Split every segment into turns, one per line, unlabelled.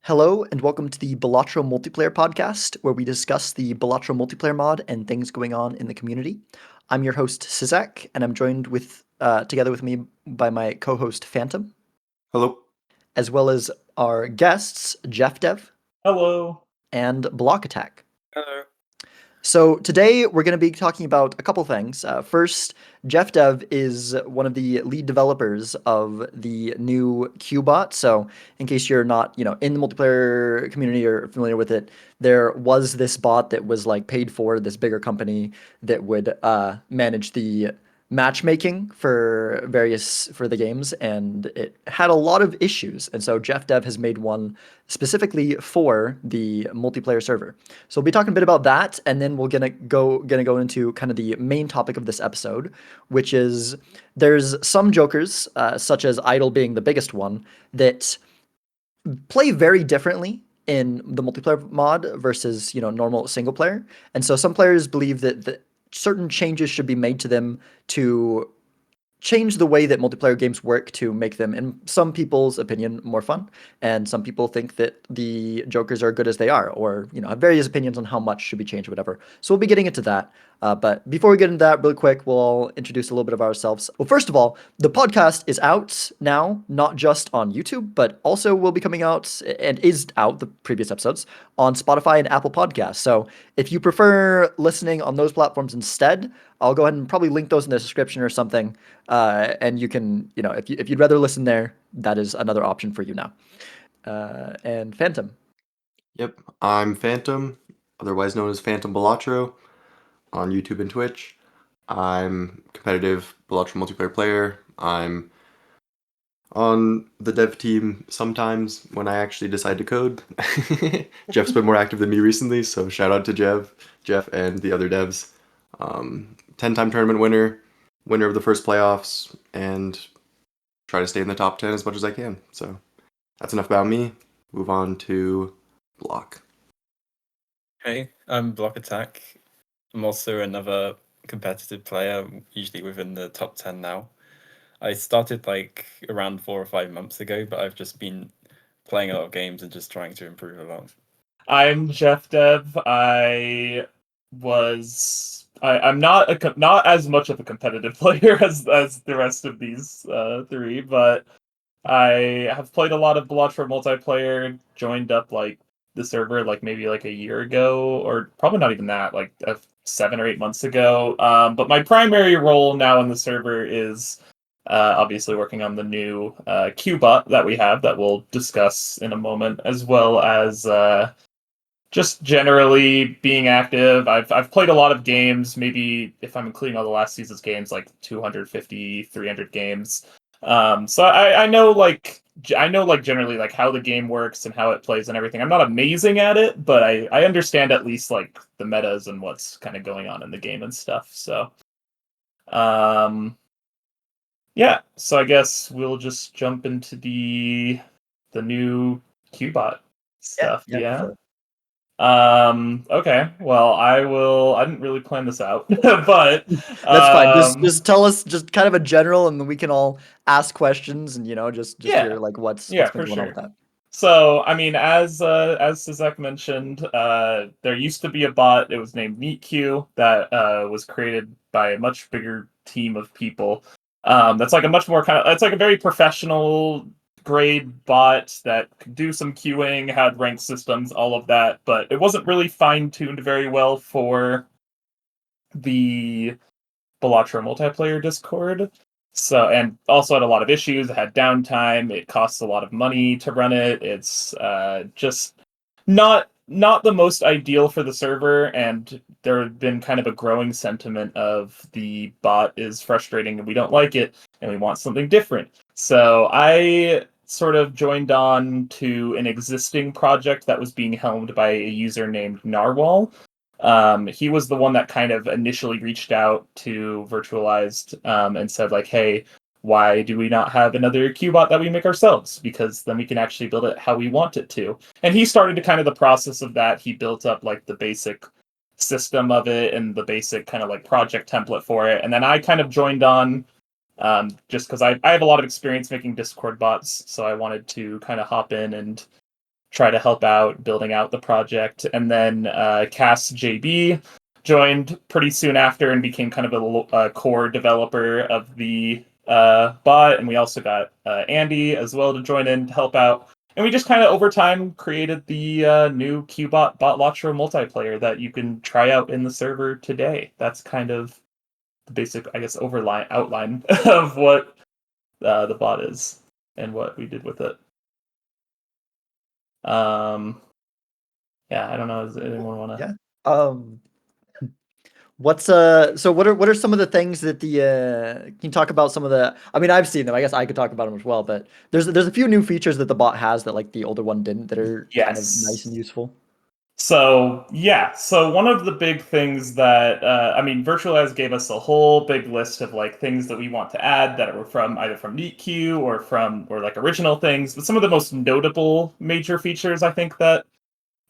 Hello, and welcome to the Balatro multiplayer podcast, where we discuss the Balatro multiplayer mod and things going on in the community. I'm your host, Sizek, and I'm joined together with me by my co-host, Phantom,
Hello.
as well as our guests, Jeff Dev
Hello.
and Block Attack.
Hello.
So today we're going to be talking about a couple things. First, Jeff Dev is one of the lead developers of the new Qbot. So in case you're not, in the multiplayer community or familiar with it, there was this bot that was like paid for this bigger company that would manage the matchmaking for the games, and it had a lot of issues. And so Jeff Dev has made one specifically for the multiplayer server. So we'll be talking a bit about that, and then we're gonna go into kind of the main topic of this episode, which is there's some jokers, such as Idle being the biggest one, that play very differently in the multiplayer mod versus normal single player. And so some players believe that certain changes should be made to them to change the way that multiplayer games work to make them, in some people's opinion, more fun. And some people think that the Jokers are good as they are, or have various opinions on how much should be changed, or whatever. So we'll be getting into that. But before we get into that, really quick, we'll introduce a little bit of ourselves. Well, first of all, the podcast is out now, not just on YouTube, but also will be coming out and is out, the previous episodes, on Spotify and Apple Podcasts. So if you prefer listening on those platforms instead, I'll go ahead and probably link those in the description or something. And you can, if you'd rather listen there, that is another option for you now. And Phantom.
Yep, I'm Phantom, otherwise known as Phantom Balatro, on YouTube and Twitch. I'm competitive Balatro multiplayer player. I'm on the dev team sometimes when I actually decide to code. Jeff's been more active than me recently, so shout out to Jeff, and the other devs. 10-time tournament winner of the first playoffs, and try to stay in the top 10 as much as I can. So that's enough about me. Move on to Block.
Hey, I'm Block Attack. I'm also another competitive player, usually within the top 10 now. I started like around 4 or 5 months ago, but I've just been playing a lot of games and just trying to improve a lot.
I'm Jeff Dev. I'm not as much of a competitive player as the rest of these three, but I have played a lot of Balatro multiplayer. Joined up like the server like maybe like a year ago, or probably not even that, like 7 or 8 months ago. But my primary role now in the server is obviously working on the new Qbot that we have that we'll discuss in a moment, as well as just generally being active. I've played a lot of games, maybe if I'm including all the last season's games, like 250, 300 games. So I know generally like how the game works and how it plays and everything. I'm not amazing at it, but I understand at least like the metas and what's kind of going on in the game and stuff. So yeah, so I guess we'll just jump into the new Qbot stuff. Yeah. Okay. Well, I didn't really plan this out, but
That's fine. Just tell us just kind of a general, and then we can all ask questions, and just hear like what's been
for
going on
sure.
with that.
So, I mean, as Sizek mentioned, there used to be a bot. It was named MeetQ that was created by a much bigger team of people. That's like a much more it's like a very professional grade bot that could do some queuing, had ranked systems, all of that, but it wasn't really fine-tuned very well for the Balatro multiplayer Discord. So, and also had a lot of issues. It had downtime. It costs a lot of money to run it. It's just not the most ideal for the server, and there had been kind of a growing sentiment of the bot is frustrating and we don't like it and we want something different. So I sort of joined on to an existing project that was being helmed by a user named Narwhal. He was the one that kind of initially reached out to Virtualized and said like, hey, why do we not have another Qbot that we make ourselves? Because then we can actually build it how we want it to. And he started to kind of the process of that. He built up like the basic system of it and the basic kind of like project template for it. And then I kind of joined on just because I have a lot of experience making Discord bots. So I wanted to kind of hop in and try to help out building out the project. And then Cass JB joined pretty soon after and became kind of a core developer of the bot. And we also got Andy as well to join in to help out. And we just kind of over time created the new Qbot Balatro multiplayer that you can try out in the server today. That's kind of the basic, I guess, outline of what the bot is and what we did with it. Yeah, I don't know. Does anyone want to?
Yeah. What's so what are some of the things that the can you talk about some of the I mean I've seen them. I guess I could talk about them as well, but there's a few new features that the bot has that like the older one didn't that are kind of nice and
Yes.
useful.
So yeah, so one of the big things that I mean, Virtualize gave us a whole big list of like things that we want to add that were from either from NeatQ or like original things. But some of the most notable major features I think that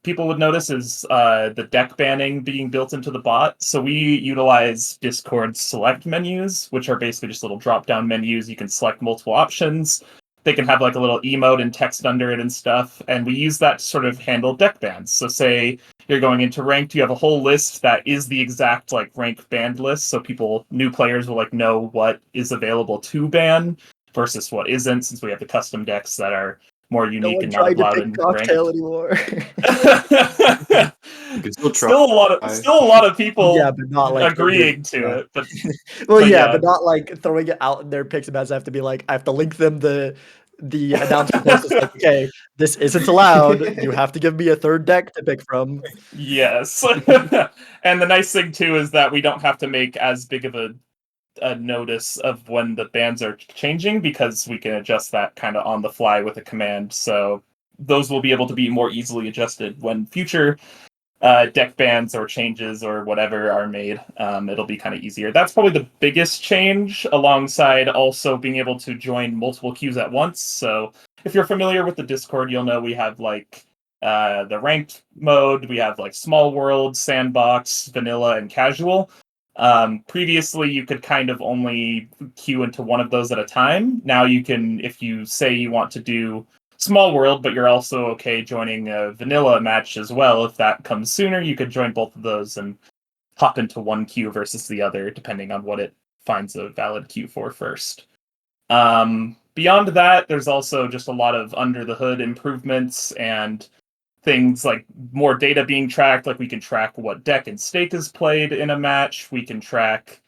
people would notice is the deck banning being built into the bot. So we utilize Discord's select menus, which are basically just little drop-down menus. You can select multiple options. They can have like a little emote and text under it and stuff. And we use that to sort of handle deck bans. So say you're going into ranked, you have a whole list that is the exact like rank banned list. So new players will like know what is available to ban versus what isn't, since we have the custom decks that are more
No
unique
one
and not
tried to
allowed
pick
in
cocktail
ranked.
anymore.
You can still try.
Still a lot of
Yeah,
people
but not like over.
agreeing to
Yeah.
it, but
Well,
but
yeah,
yeah.
but not like throwing it out in their picks and bets. I have to be like, I have to link them the announcement post is like, okay, this isn't allowed. You have to give me a third deck to pick from.
Yes. And the nice thing too is that we don't have to make as big of a notice of when the bans are changing, because we can adjust that kind of on the fly with a command. So those will be able to be more easily adjusted when future deck bans or changes or whatever are made. It'll be kind of easier. That's probably the biggest change, alongside also being able to join multiple queues at once. So if you're familiar with the Discord, you'll know we have like the ranked mode, we have like small world, sandbox, vanilla, and casual. Previously, you could kind of only queue into one of those at a time. Now you can, if you say you want to do small world, but you're also okay joining a vanilla match as well. If that comes sooner, you could join both of those and hop into one queue versus the other, depending on what it finds a valid queue for first. Beyond that, there's also just a lot of under the hood improvements and things like more data being tracked. Like we can track what deck and stake is played in a match. We can track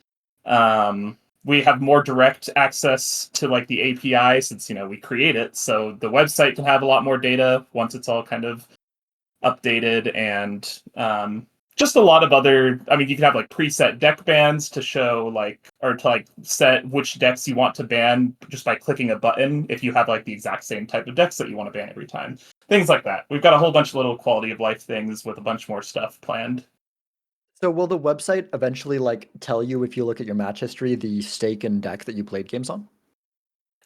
we have more direct access to like the API, since we create it. So the website can have a lot more data once it's all kind of updated, and just a lot of other. I mean, you can have like preset deck bans to show or to like set which decks you want to ban just by clicking a button if you have like the exact same type of decks that you want to ban every time. Things like that. We've got a whole bunch of little quality of life things with a bunch more stuff planned.
So will the website eventually like tell you if you look at your match history the stake and deck that you played games on?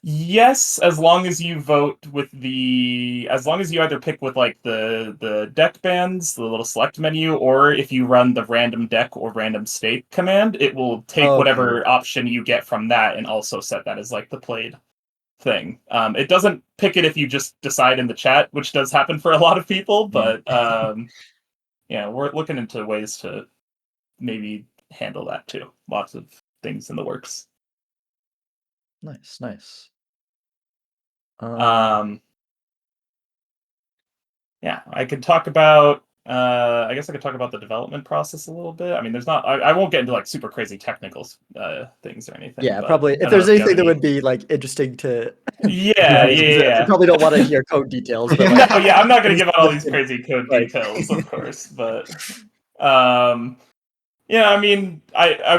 Yes, as long as you as long as you either pick with like the deck bands, the little select menu, or if you run the random deck or random stake command, it will take
Okay.
whatever option you get from that and also set that as like the played thing. It doesn't pick it if you just decide in the chat, which does happen for a lot of people,
Yeah.
but yeah, we're looking into ways to maybe handle that too. Lots of things in the works.
Nice, nice.
Um, yeah, I could talk about. I guess I could talk about the development process a little bit. I mean, there's not. I won't get into like super crazy technical things or anything,
Yeah,
but
probably.
I
If
don't know
there's
if you have
anything that
any.
would be like interesting to
Yeah,
viewers,
yeah,
they
yeah.
probably don't want to hear code details, but like
No, yeah, I'm not going
any
to give out all these
significant,
crazy code
right?
details, of course, but um, yeah, I mean,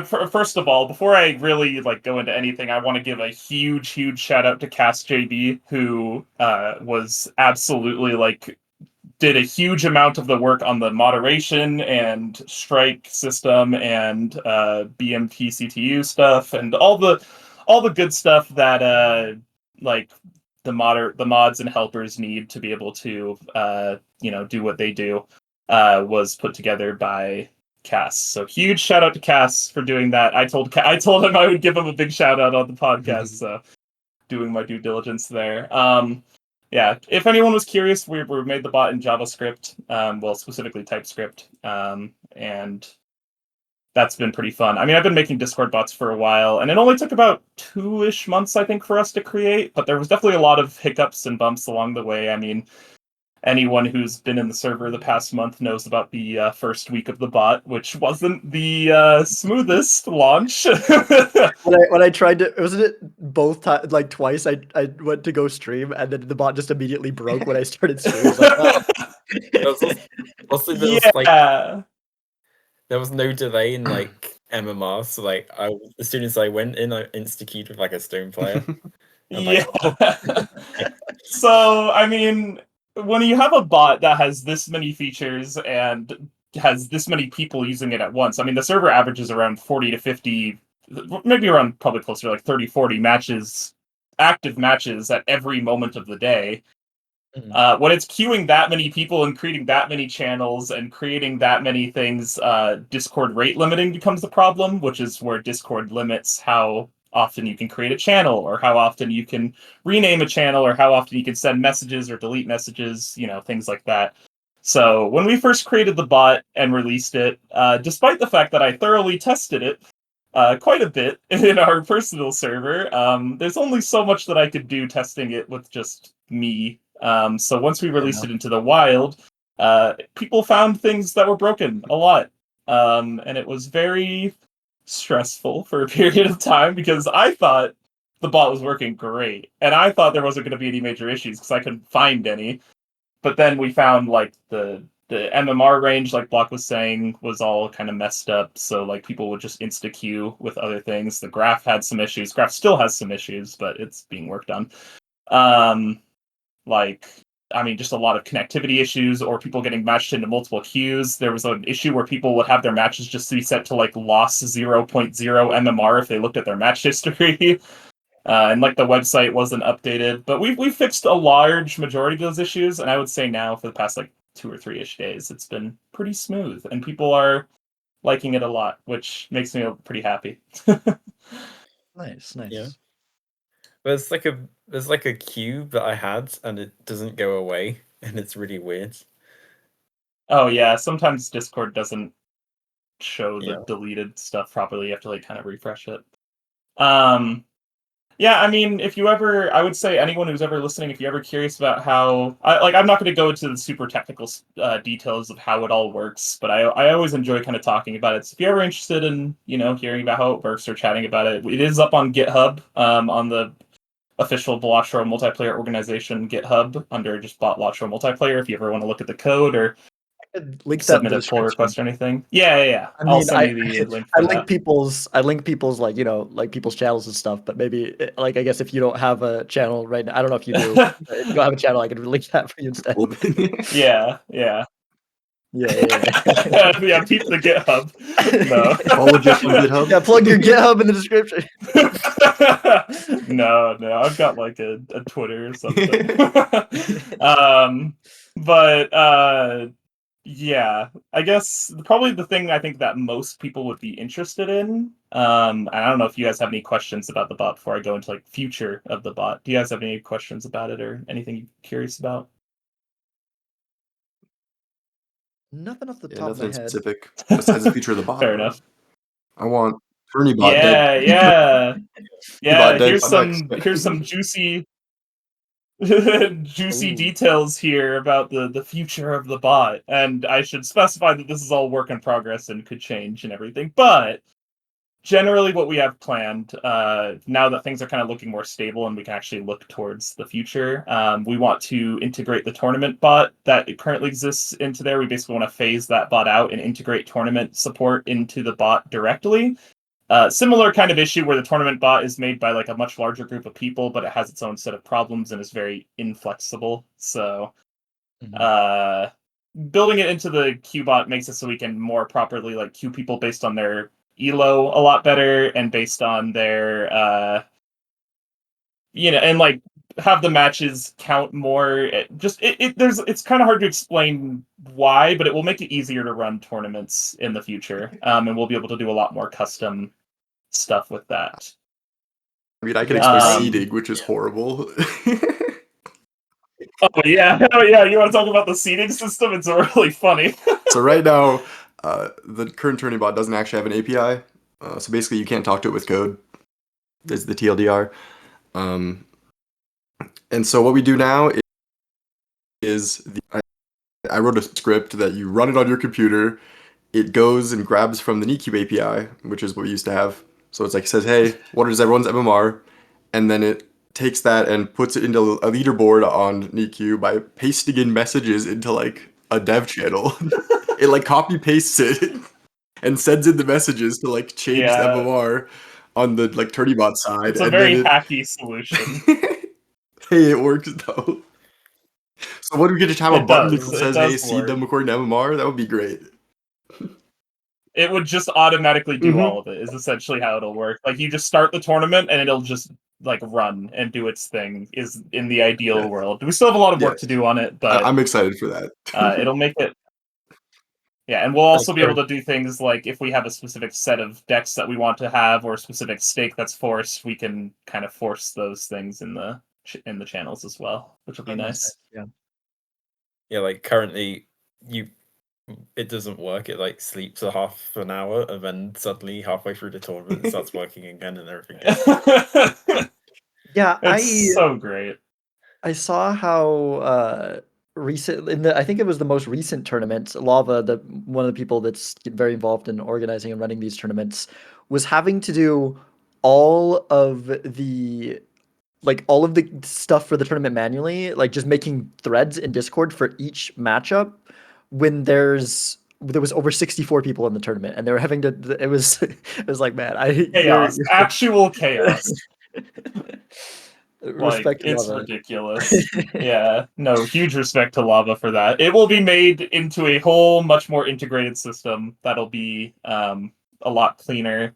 first of all, before I really like go into anything, I want to give a huge, huge shout out to Cass JB, who was absolutely like did a huge amount of the work on the moderation and strike system and BMP CTU stuff and all the good stuff that like the mods and helpers need to be able to do what they do was put together by Cass. So huge shout out to Cass for doing that. I told him I would give him a big shout out on the podcast. So doing my due diligence there. yeah, if anyone was curious, we made the bot in JavaScript, well, specifically TypeScript, and that's been pretty fun. I mean, I've been making Discord bots for a while, and it only took about 2-ish months, I think, for us to create, but there was definitely a lot of hiccups and bumps along the way. I mean, anyone who's been in the server the past month knows about the first week of the bot, which wasn't the smoothest launch.
When I tried to, wasn't it both times, like twice? I went to go stream, and then the bot just immediately broke when I started streaming. I was like, oh.
That's also there was like
Yeah.
there was no delay in like MMR, so like as soon as I went in, I insta queued with like a stone player. I'm
Yeah.
like, oh.
So, I mean, when you have a bot that has this many features and has this many people using it at once, I mean, the server averages around 40 to 50, maybe around probably closer to like 30, 40 matches, active matches at every moment of the day. When it's queuing that many people and creating that many channels and creating that many things, Discord rate limiting becomes the problem, which is where Discord limits how often you can create a channel or how often you can rename a channel or how often you can send messages or delete messages, things like that. So when we first created the bot and released it, despite the fact that I thoroughly tested it quite a bit in our personal server, there's only so much that I could do testing it with just me. So once we released it into the wild, people found things that were broken a lot. And it was very stressful for a period of time because I thought the bot was working great. And I thought there wasn't going to be any major issues because I couldn't find any. But then we found like the MMR range, like Block was saying, was all kind of messed up. So like people would just insta queue with other things. The graph had some issues. Graph still has some issues, but it's being worked on. Like, I mean, just a lot of connectivity issues or people getting matched into multiple queues. There was an issue where people would have their matches just be set to like loss 0.0 MMR if they looked at their match history. And like the website wasn't updated, but we fixed a large majority of those issues, and I would say now for the past like 2 or 3-ish days, it's been pretty smooth, and people are liking it a lot, which makes me pretty happy.
Nice,
Yeah.
nice.
There's like a cube that I had and it doesn't go away and it's really weird.
Oh yeah, sometimes Discord doesn't show the
Yeah.
deleted stuff properly. You have to like kind of refresh it. Um, Yeah, I mean, I would say anyone who's ever listening, if you're ever curious about I'm not going to go into the super technical details of how it all works, but I always enjoy kind of talking about it. So if you're ever interested in, hearing about how it works or chatting about it, it is up on GitHub, on the official Balatro multiplayer organization GitHub under just Balatro multiplayer. If you ever want to look at the code or
Link that in
submit
the
a pull
description.
request or anything. Yeah.
I
I'll
mean,
send you the link
I
for
link
that.
people's like like people's channels and stuff. But maybe like I guess if you don't have a channel right now, I don't know if you do. But if you don't have a channel, I could link that for you instead.
Yeah.
Yeah.
Yeah, peep the GitHub. No.
Follow Jeff on GitHub.
Yeah, plug your GitHub in the description.
No, I've got like a Twitter or something. But yeah, I guess probably the thing I think that most people would be interested in. And I don't know if you guys have any questions about the bot before I go into like future of the bot. Do you guys have any questions about it or anything you're curious about?
Nothing off the
Yeah,
top of my
nothing
head.
specific besides the feature of the bot.
Fair
Though.
enough.
I want Tourney bot dead.
Yeah.
Bot dead.
Here's
Bot
some
next.
juicy juicy
Ooh.
details here about the future of the bot. And I should specify that this is all work in progress and could change and everything. But generally what we have planned, now that things are kind of looking more stable and we can actually look towards the future, we want to integrate the tournament bot that it currently exists into there. We basically want to phase that bot out and integrate tournament support into the bot directly. Similar kind of issue where the tournament bot is made by like a much larger group of people, but it has its own set of problems and is very inflexible. So uh, building it into the queue bot makes it so we can more properly like queue people based on their elo a lot better and based on their and like have the matches count more. It's kind of hard to explain why, but it will make it easier to run tournaments in the future, and we'll be able to do a lot more custom stuff with that.
I mean, I can
Yeah,
explain
Um,
seeding, which is horrible.
Oh yeah, oh yeah. You want to talk about the seating system? It's really funny.
So right now, the current turning bot doesn't actually have an API. So basically, you can't talk to it with code. Is the TLDR. Um, and so what we do now is I wrote a script that you run it on your computer. It goes and grabs from the NeetCube API, which is what we used to have. So it's like it says, hey, what is everyone's MMR? And then it takes that and puts it into a leaderboard on NeetCube by pasting in messages into like a dev channel. It like copy pastes it and sends in the messages to like change the
Yeah,
MMR on the like TurdyBot side,
it's a
and then
very
it
hacky solution.
hey, it works though. So what do we get to have a
It
button that
does. It
says, hey,
does
seed
work.
them according to MMR? That would be great.
It would just automatically do
Mm-hmm.
all of it. Is essentially how it'll work. Like you just start the tournament and it'll just like run and do its thing. Is in the ideal
Yeah.
world. We still have a lot of
Yeah.
work to do on it, but
I'm excited for that.
it'll make it. Yeah, and we'll
Like,
also be able to do things like if we have a specific set of decks that we want to have or a specific stake that's forced, we can kind of force those things in the channels as well, which will be
That makes
nice.
sense, yeah.
yeah, like currently it doesn't work. It like sleeps a half an hour and then suddenly halfway through the tournament it starts working again and everything goes.
Yeah,
It's so great.
I saw how recent in the I think it was the most recent tournament, Lava, the one of the people that's very involved in organizing and running these tournaments, was having to do all of the all of the stuff for the tournament manually, like just making threads in Discord for each matchup when there was over 64 people in the tournament and they were having to it was it was like, man, I
Chaos,
you're
actual chaos. Like
respect to
it's
Lava.
ridiculous. Yeah, no, huge respect to Lava for that. It will be made into a whole much more integrated system that'll be a lot cleaner.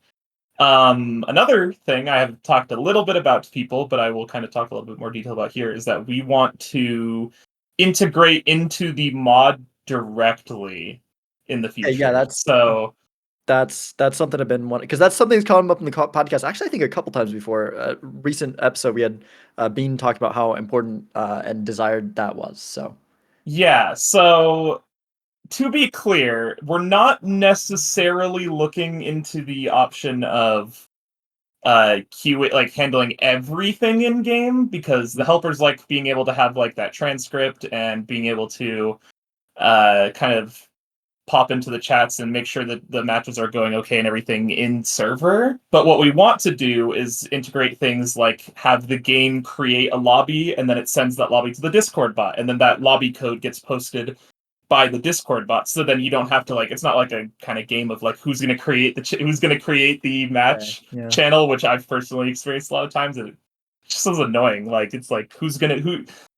Another thing I have talked a little bit about to people, but I will kind of talk a little bit more detail about here is that we want to integrate into the mod directly in the
Hey, yeah,
future. So
that's something I've been wanting because that's something that's come up in the podcast. Actually, I think a couple times before. A recent episode we had Bean talked about how important and desired that was. So
yeah, so to be clear, we're not necessarily looking into the option of queue like handling everything in game because the helpers like being able to have like that transcript and being able to kind of pop into the chats and make sure that the matches are going okay and everything in server. But what we want to do is integrate things like have the game create a lobby and then it sends that lobby to the Discord bot and then that lobby code gets posted by the Discord bot. So then you don't have to like it's not like a kind of game of like who's going to create who's going to create the
okay,
match
yeah,
channel, which I've personally experienced a lot of times and it just is annoying. Like it's like who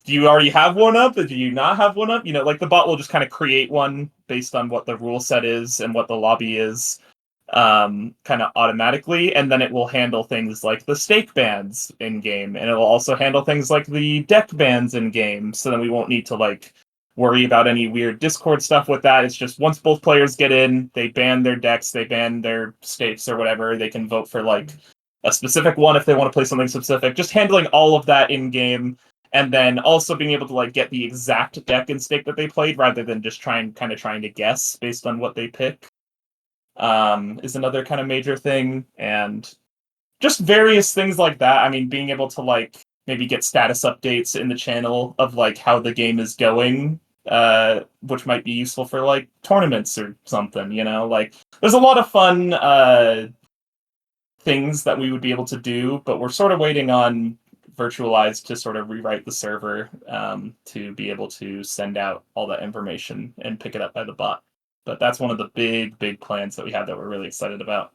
do you already have one up? Or do you not have one up? You know, like the bot will just kind of create one based on what the rule set is and what the lobby is, kind of automatically, and then it will handle things like the stake bans in game, and it will also handle things like the deck bans in game. So then we won't need to like worry about any weird Discord stuff with that. It's just once both players get in, they ban their decks, they ban their stakes or whatever. They can vote for like a specific one if they want to play something specific. Just handling all of that in game and then also being able to like get the exact deck and stake that they played rather than just trying to guess based on what they pick is another kind of major thing, and just various things like that. I mean, being able to like maybe get status updates in the channel of like how the game is going, which might be useful for like tournaments or something, you know, like there's a lot of fun things that we would be able to do, but we're sort of waiting on virtualized to sort of rewrite the server to be able to send out all that information and pick it up by the bot. But that's one of the big plans that we have that we're really excited about.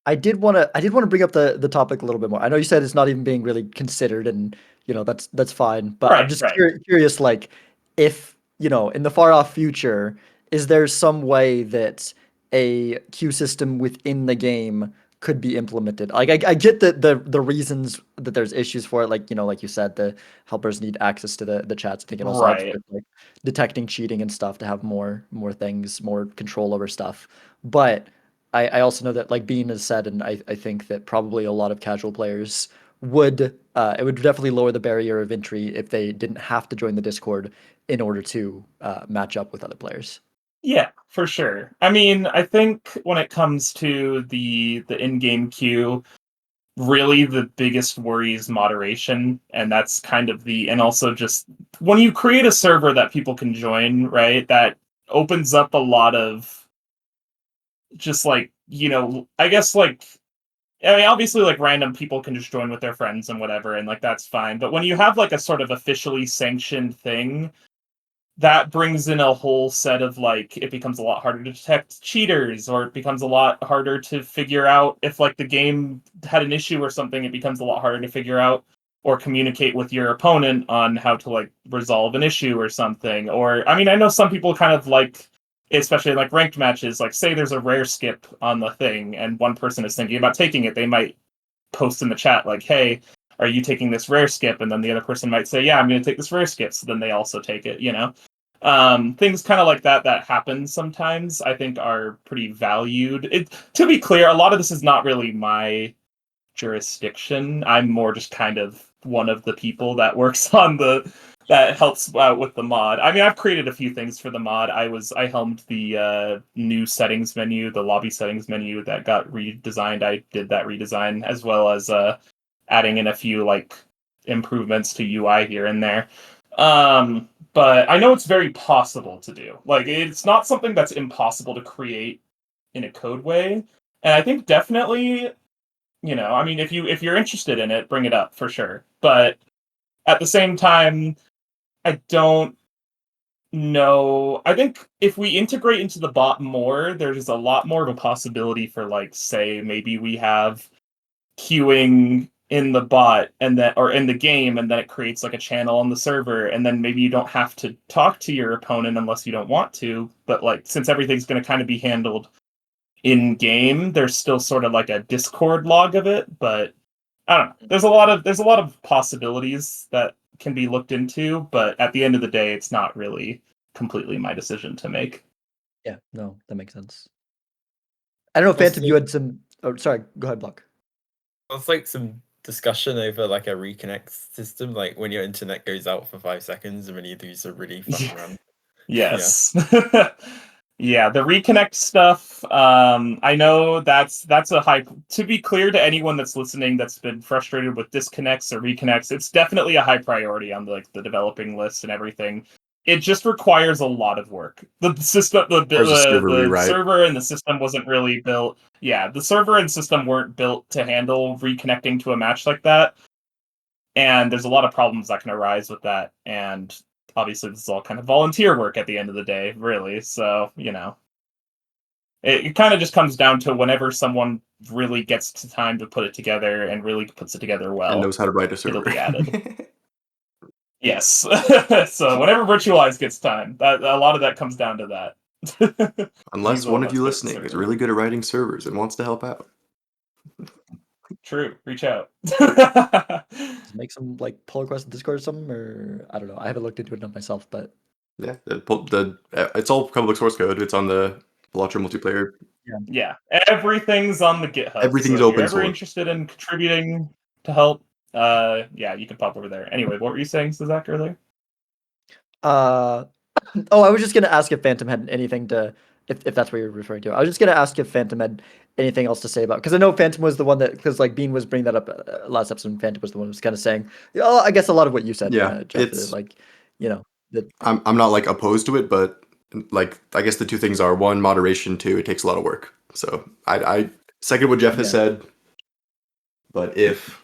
I did want to bring up the topic a little bit more. I know you said it's not even being really considered, and that's fine. But I'm
Right,
just
right.
curious, like if in the far off future, is there some way that a queue system within the game could be implemented? Like I get the reasons that there's issues for it, like like you said, the helpers need access to the chats. I think it also helps
Right.
with like detecting cheating and stuff to have more things, more control over stuff. But I also know that like Bean has said, and I think that probably a lot of casual players would it would definitely lower the barrier of entry if they didn't have to join the Discord in order to match up with other players.
Yeah, for sure. I mean, I think when it comes to the in-game queue, really the biggest worry is moderation, and that's kind of and also just when you create a server that people can join, right? That opens up a lot of just like, I guess like I mean, obviously, like random people can just join with their friends and whatever, and like that's fine. But when you have like a sort of officially sanctioned thing, that brings in a whole set of like it becomes a lot harder to detect cheaters, or it becomes a lot harder to figure out if like the game had an issue or something. It becomes a lot harder to figure out or communicate with your opponent on how to like resolve an issue or something. Or I mean, I know some people kind of like, especially in like ranked matches, like say there's a rare skip on the thing and one person is thinking about taking it, they might post in the chat like, hey, are you taking this rare skip? And then the other person might say, yeah, I'm going to take this rare skip. So then they also take it, things kind of like that happen sometimes, I think are pretty valued. To be clear, a lot of this is not really my jurisdiction. I'm more just kind of one of the people that works on that helps out with the mod. I mean, I've created a few things for the mod. I helmed the new settings menu, the lobby settings menu that got redesigned. I did that redesign, as well as adding in a few like improvements to UI here and there. But I know it's very possible to do. Like, it's not something that's impossible to create in a code way. And I think definitely, I mean, if you're interested in it, bring it up for sure. But at the same time, I don't know. I think if we integrate into the bot more, there's a lot more of a possibility for like, say, maybe we have queuing in the bot and then or in the game, and then it creates like a channel on the server, and then maybe you don't have to talk to your opponent unless you don't want to, but like since everything's going to kind of be handled in game, there's still sort of like a Discord log of it. But I don't know, there's a lot of possibilities that can be looked into, but at the end of the day it's not really completely my decision to make.
Yeah, no, that makes sense. I don't know, Phantom,
Also,
you had some. Oh, sorry. Go ahead, Block.
there's like some discussion over like a reconnect system, like when your internet goes out for 5 seconds and when you lose a really fun run.
Yes. Yeah, the reconnect stuff. I know that's a high. To be clear to anyone that's listening that's been frustrated with disconnects or reconnects, it's definitely a high priority on the developing list and everything. It just requires a lot of work. The system,
There's a server
the
rewrite.
server and the system wasn't really built. Yeah, the server and system weren't built to handle reconnecting to a match like that, and there's a lot of problems that can arise with that. And obviously this is all kind of volunteer work at the end of the day, really. So it kind of just comes down to whenever someone really gets to time to put it together and really puts it together
And
well,
knows how to write a
it'll
server.
be added. Yes. So whenever Virtualize gets time, a lot of that comes down to that.
Unless one of you
Let's build the
listening is
server.
really good at writing servers and wants to help out.
True. Reach out.
Just make some like pull request in Discord or something, or I don't know. I haven't looked into it enough myself, but
Yeah, it's all public source code. It's on the Balatro multiplayer.
Yeah, everything's on the GitHub. So
Everything's
if you're
open
ever
source.
interested in contributing to help, yeah, you can pop over there. Anyway, what were you saying, Zach, earlier?
uh, oh, I was just gonna ask if Phantom had anything to, if that's what you're referring to. I was just gonna ask if Phantom had anything else to say about, because I know Phantom was the one that, because like Bean was bringing that up last episode, and Phantom was the one who was kind of saying, oh, I guess a lot of what you said,
Yeah,
Jeff, like, that.
I'm not like opposed to it, but like I guess the two things are one, moderation, two, it takes a lot of work. So I second what Jeff has
Yeah.
said, but if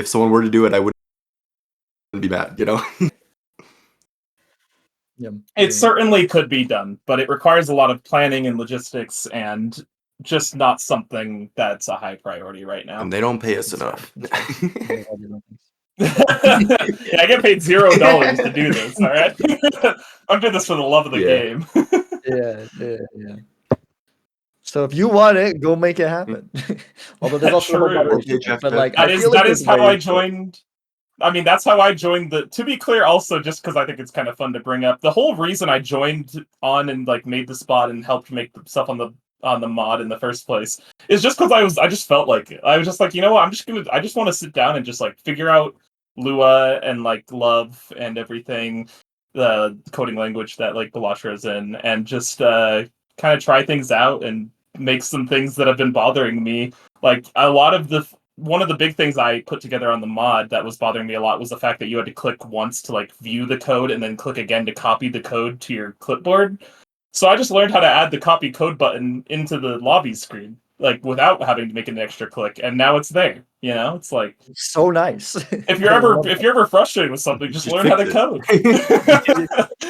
someone were to do it, I wouldn't be mad,
Yeah,
It certainly could be done, but it requires a lot of planning and logistics, and just not something that's a high priority right now.
And they don't pay us
That's fair.
enough.
Yeah, I get paid $0 to do this. All right, I'm doing this for the love of the
Yeah.
game.
Yeah. So if you want it, go make it happen. Although there's also the whole
True.
moderation
Okay,
thing,
Jeff,
but like
That
I
is
feel like
that
there's
is how I
ways to-
joined. I mean, that's how I joined the. To be clear, also, just because I think it's kind of fun to bring up, the whole reason I joined on and like made the spot and helped make the stuff on the on the mod in the first place is just because I just felt like it. I was just like, you know what, I just want to sit down and just like figure out Lua and like love and everything, the coding language that like Balatro is in, and just kind of try things out and make some things that have been bothering me. Like a lot of the one of the big things I put together on the mod that was bothering me a lot was the fact that you had to click once to like view the code and then click again to copy the code to your clipboard. So I just learned how to add the copy code button into the lobby screen, like without having to make an extra click, and now it's there. You know, it's like
So nice.
if
I love
you're ever frustrated with something, just
Just
learn how
fix
to
it.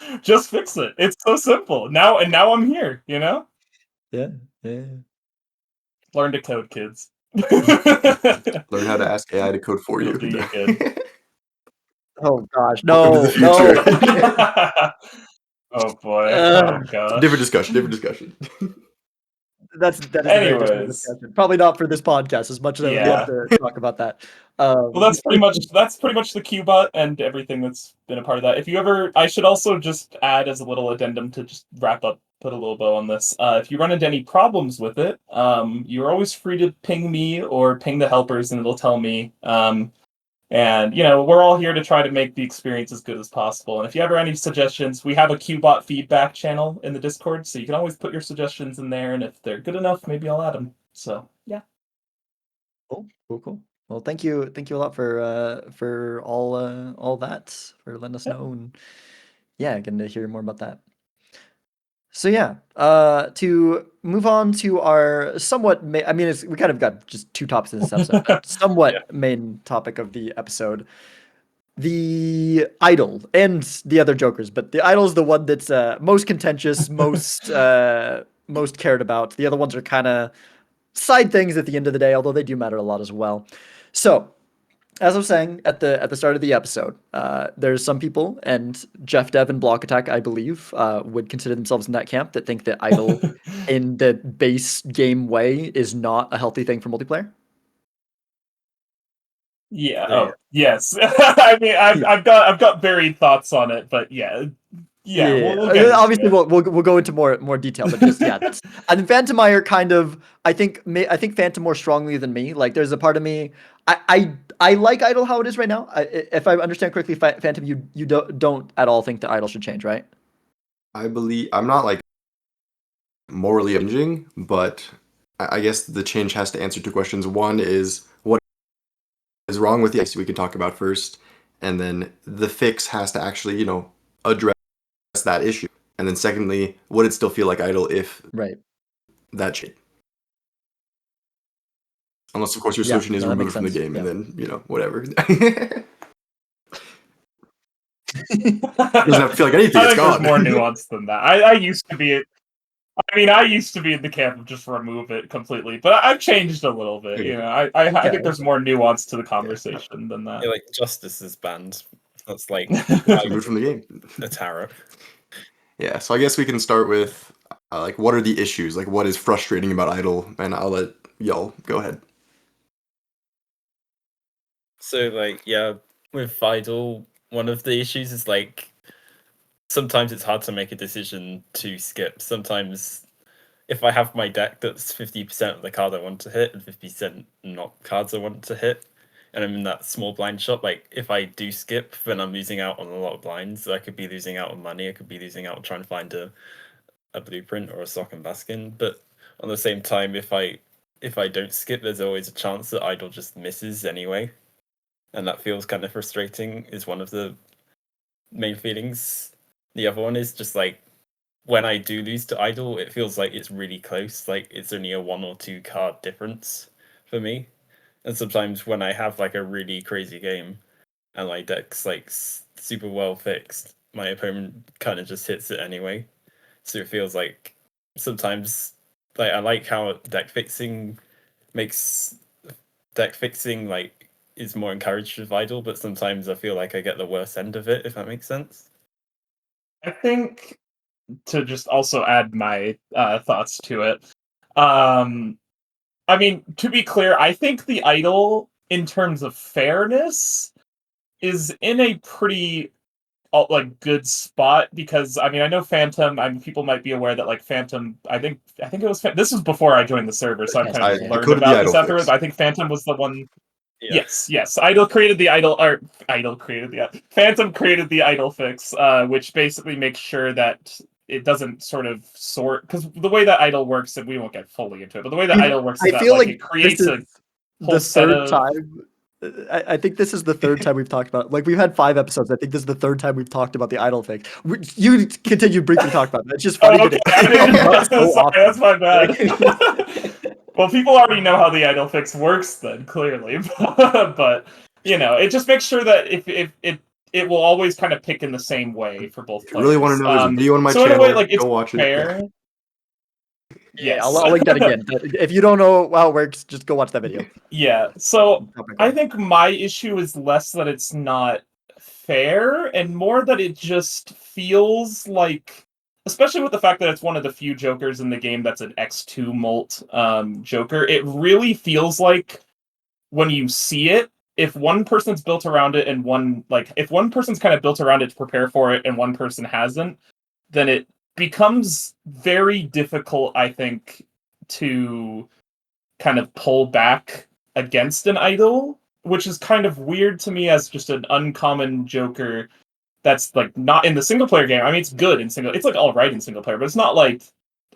code. Just fix it. It's so simple. Now I'm here, you know?
Yeah, yeah.
Learn to code, kids.
Learn how to ask AI to code for
It'll
you.
do you good.
Oh gosh,
Welcome to
no,
the
no.
future.
Oh boy. Oh gosh.
Different discussion. Different discussion.
That is a very different
Anyways,
discussion. Probably not for this podcast, as much as I would love
yeah.
to talk about that.
Well, that's pretty much the Qbot and everything that's been a part of that. If you ever, I should also just add as a little addendum to just wrap up, put a little bow on this. If you run into any problems with it, you're always free to ping me or ping the helpers, and it'll tell me. And you know, we're all here to try to make the experience as good as possible. And if you ever have any suggestions, we have a Qbot feedback channel in the Discord, so you can always put your suggestions in there. And if they're good enough, maybe I'll add them. So yeah.
Cool, cool, cool. Well, thank you a lot for all that, for letting us
Yep.
know, and yeah, getting to hear more about that. So yeah, to move on to our somewhat I mean, we kind of got just two topics in this episode, but
Yeah.
somewhat main topic of the episode, the idol and the other jokers, but the idol is the one that's most contentious, most cared about. The other ones are kind of side things at the end of the day, although they do matter a lot as well. So, as I was saying at the start of the episode, there's some people, and Jeff Dev and Block Attack, I believe, would consider themselves in that camp, that think that idle in the base game way is not a healthy thing for multiplayer.
Yeah.
So,
Oh, yes. I mean, I've got varied thoughts on it, but yeah, yeah.
Yeah,
We'll get into
obviously
it.
we'll go into more detail, but just yeah, that's, and Phantomeyer kind of, I think Phantom more strongly than me. Like there's a part of me, I like Idle how it is right now. If I understand correctly, Phantom, you don't at all think that Idle should change, right?
I believe I'm not like morally avenging, but I guess the change has to answer two questions. One is what is wrong with the ice we can talk about first, and then the fix has to actually, address that issue. And then secondly, would it still feel like idle if
Right.
that changed? Unless of course your
Yeah,
solution is
no, that makes
removed from the
sense.
game
Yeah.
and then, whatever.
I
It doesn't have to feel like anything, it's
think there's
gone.
more nuance than that. I used to be. I mean, I used to be in the camp of just remove it completely, but I've changed a little bit. You
Okay.
know, I
Yeah.
think there's more nuance to the
Yeah.
conversation than
yeah,
that.
like Justice is banned. That's like
It's removed from the game.
a tarot.
Yeah, so I guess we can start with like what are the issues? Like what is frustrating about idle? And I'll let y'all go ahead.
So like yeah, with Fidel, one of the issues is like sometimes it's hard to make a decision to skip. Sometimes if I have my deck that's 50% of the card I want to hit and 50% not cards I want to hit, and I'm in that small blind shot, like if I do skip, then I'm losing out on a lot of blinds. I could be losing out on money. I could be losing out on trying to find a blueprint or a sock and baskin. But on the same time, if I don't skip, there's always a chance that idol just misses anyway, and that feels kind of frustrating. Is one of the main feelings. The other one is just like when I do lose to idol, it feels like it's really close. Like it's only a 1 or 2 card difference for me. And sometimes when I have like a really crazy game and my deck's like super well fixed, my opponent kind of just hits it anyway. So it feels like sometimes like I like how makes deck fixing like is more encouraged with idol, but sometimes I feel like I get the worst end of it, if that makes sense.
I think to just also add my thoughts to it. Um, I mean, to be clear, I think the idol, in terms of fairness, is in a pretty good spot, because I mean, I know Phantom. People might be aware that like Phantom. I think it was this was before I joined the server, so I've
Yes,
kind of
yeah.
I
learned
coded the
about this
idle
afterwards.
fix.
I think Phantom was the one.
Yeah.
Yes. Idle created the Phantom created the idle fix, which basically makes sure that it doesn't sort of sort, because the way that idle works, and we won't get fully into it, but the way that idle works is
I
that
feel
like
like
it
this
creates
is
a whole
the
set
third
of.
time. I think this is the third time we've talked about. Like we've had 5 episodes. I think this is the third time we've talked about the idle fix. You continue briefly talk about it. It's just funny
Oh,
that
okay.
it
I
comes up
didn't.
so
Sorry, that's
often.
my bad.
Like,
Well, people already know how the idle fix works, then clearly, but it just makes sure that if it will always kind of pick in the same way for both
If you really want to
players.
know, there's a video on my
So in a way,
channel.
like it's
Go watch it. Yeah.
fair.
yeah,
Yes.
I'll link that again. If you don't know how it works, just go watch that video.
Yeah. So
Oh my
I
God.
think my issue is less that it's not fair and more that it just feels like, especially with the fact that it's one of the few Jokers in the game that's an X2 molt Joker, it really feels like when you see it, if one person's built around it and if one person's kind of built around it to prepare for it and one person hasn't, then it becomes very difficult, I think, to kind of pull back against an idol, which is kind of weird to me as just an uncommon Joker that's like not in the single player game. I mean, it's good in single. It's like all right in single player, but it's not like.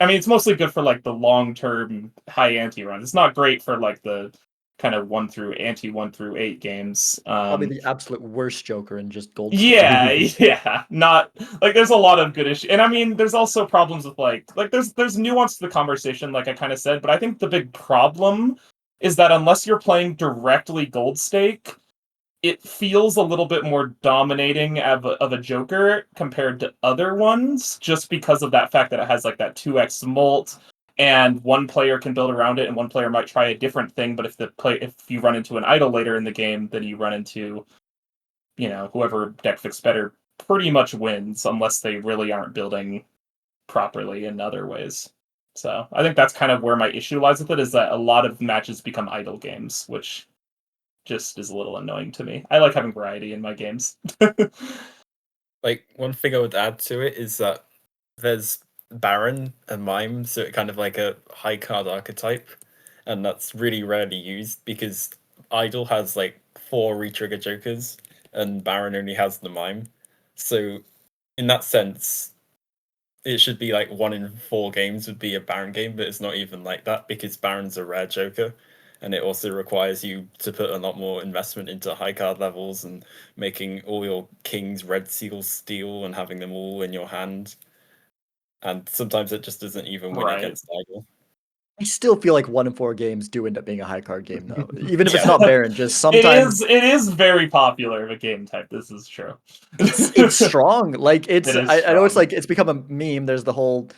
I mean, it's mostly good for like the long term high ante runs. It's not great for like the kind of 1 through 8 games.
Probably the absolute worst Joker in just Gold Standard.
Yeah, yeah, not like there's a lot of good issues, and I mean, there's also problems with like there's nuance to the conversation, like I kind of said, but I think the big problem is that unless you're playing directly Gold Stake, it feels a little bit more dominating of a Joker compared to other ones, just because of that fact that it has like that 2x molt, and one player can build around it, and one player might try a different thing, but if you run into an idol later in the game, then you run into whoever deck fits better pretty much wins unless they really aren't building properly in other ways. So I think that's kind of where my issue lies with it, is that a lot of matches become idle games, which just is a little annoying to me. I like having variety in my games.
Like, one thing I would add to it is that there's Baron and Mime, so it kind of like a high card archetype, and that's really rarely used because Idol has like 4 retrigger jokers, and Baron only has the Mime. So in that sense, it should be like 1 in 4 games would be a Baron game, but it's not even like that because Baron's a rare joker, and it also requires you to put a lot more investment into high card levels and making all your kings red seal steel and having them all in your hand. And sometimes it just doesn't even win
Right.
against Idol.
I still feel like 1 in 4 games do end up being a high card game though. Even if it's
Yeah.
not Baron, just
It
sometimes
is very popular of a game type. This is true.
it's strong. Like
It is
I know it's
strong.
like it's become a meme. There's the whole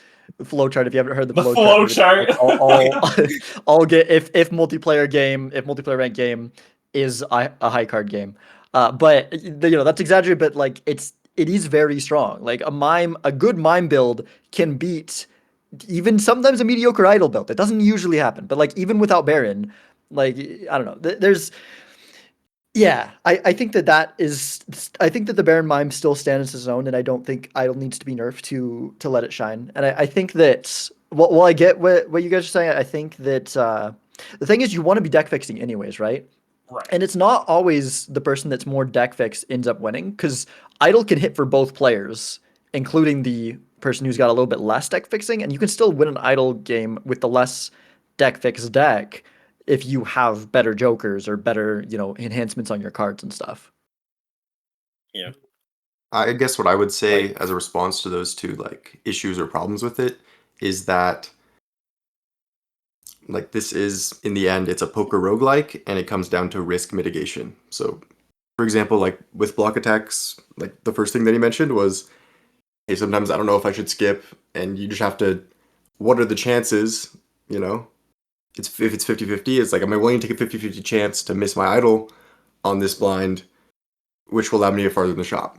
flow chart. If you haven't heard the
The
flow chart,
flow
where it's
chart.
like all get if multiplayer rank game is a high card game. But that's exaggerated. But like it is very strong. Like a good mime build can beat even sometimes a mediocre idol build. It doesn't usually happen. But like even without Baron, like I don't know. There's yeah, I think that is. I think that the Baron Mime still stands as its own, and I don't think Idol needs to be nerfed to let it shine. And I think that well, I get what you guys are saying. I think that the thing is, you want to be deck fixing anyways, right?
Right.
And it's not always the person that's more deck fix ends up winning because Idol can hit for both players, including the person who's got a little bit less deck fixing, and you can still win an Idol game with the less deck fix deck if you have better jokers or better, enhancements on your cards and stuff.
Yeah.
I guess what I would say
Like,
as a response to those two like issues or problems with it is that like this is in the end it's a poker roguelike and it comes down to risk mitigation. So for example, like with block attacks, like the first thing that he mentioned was, hey, sometimes I don't know if I should skip, and you just have to, what are the chances, you know? If it's 50-50, it's like, am I willing to take a 50-50 chance to miss my idol on this blind, which will allow me to get farther in the shop?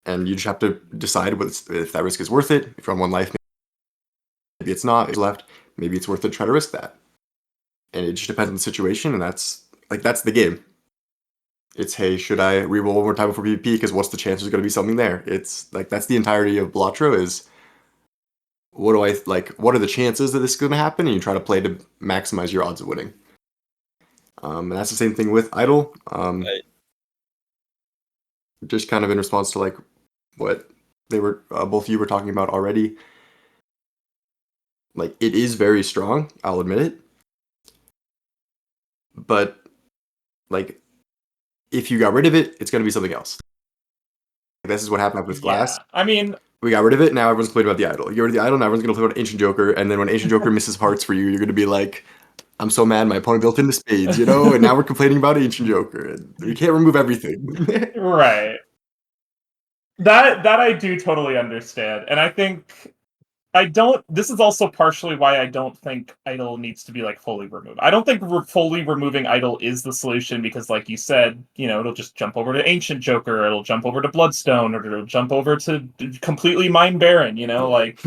And you just have to decide if that risk is worth it. If you're on 1 life, maybe it's not. If you're left, maybe it's worth it to try to risk that. And it just depends on the situation, and that's the game. It's, hey, should I reroll one more time before PvP? Because what's the chance there's going to be something there? It's like that's the entirety of Balatro is what do I like? What are the chances that this is going to happen? And you try to play to maximize your odds of winning. And that's the same thing with Idle.
Right.
Just kind of in response to like what they were both of you were talking about already. Like it is very strong, I'll admit it. But like if you got rid of it, it's going to be something else. This is what happened with Glass.
Yeah, I mean,
We got rid of it. Now everyone's complaining about the idol. You get rid of the idol. Now everyone's gonna play about Ancient Joker. And then when Ancient Joker misses hearts for you, you're gonna be like, "I'm so mad. My opponent built into spades." And now we're complaining about Ancient Joker. And we can't remove everything.
right. That I do totally understand, and I think I don't. This is also partially why I don't think idle needs to be like fully removed. I don't think fully removing idle is the solution because, like you said, it'll just jump over to Ancient Joker, it'll jump over to Bloodstone, or it'll jump over to completely Mind Baron. Like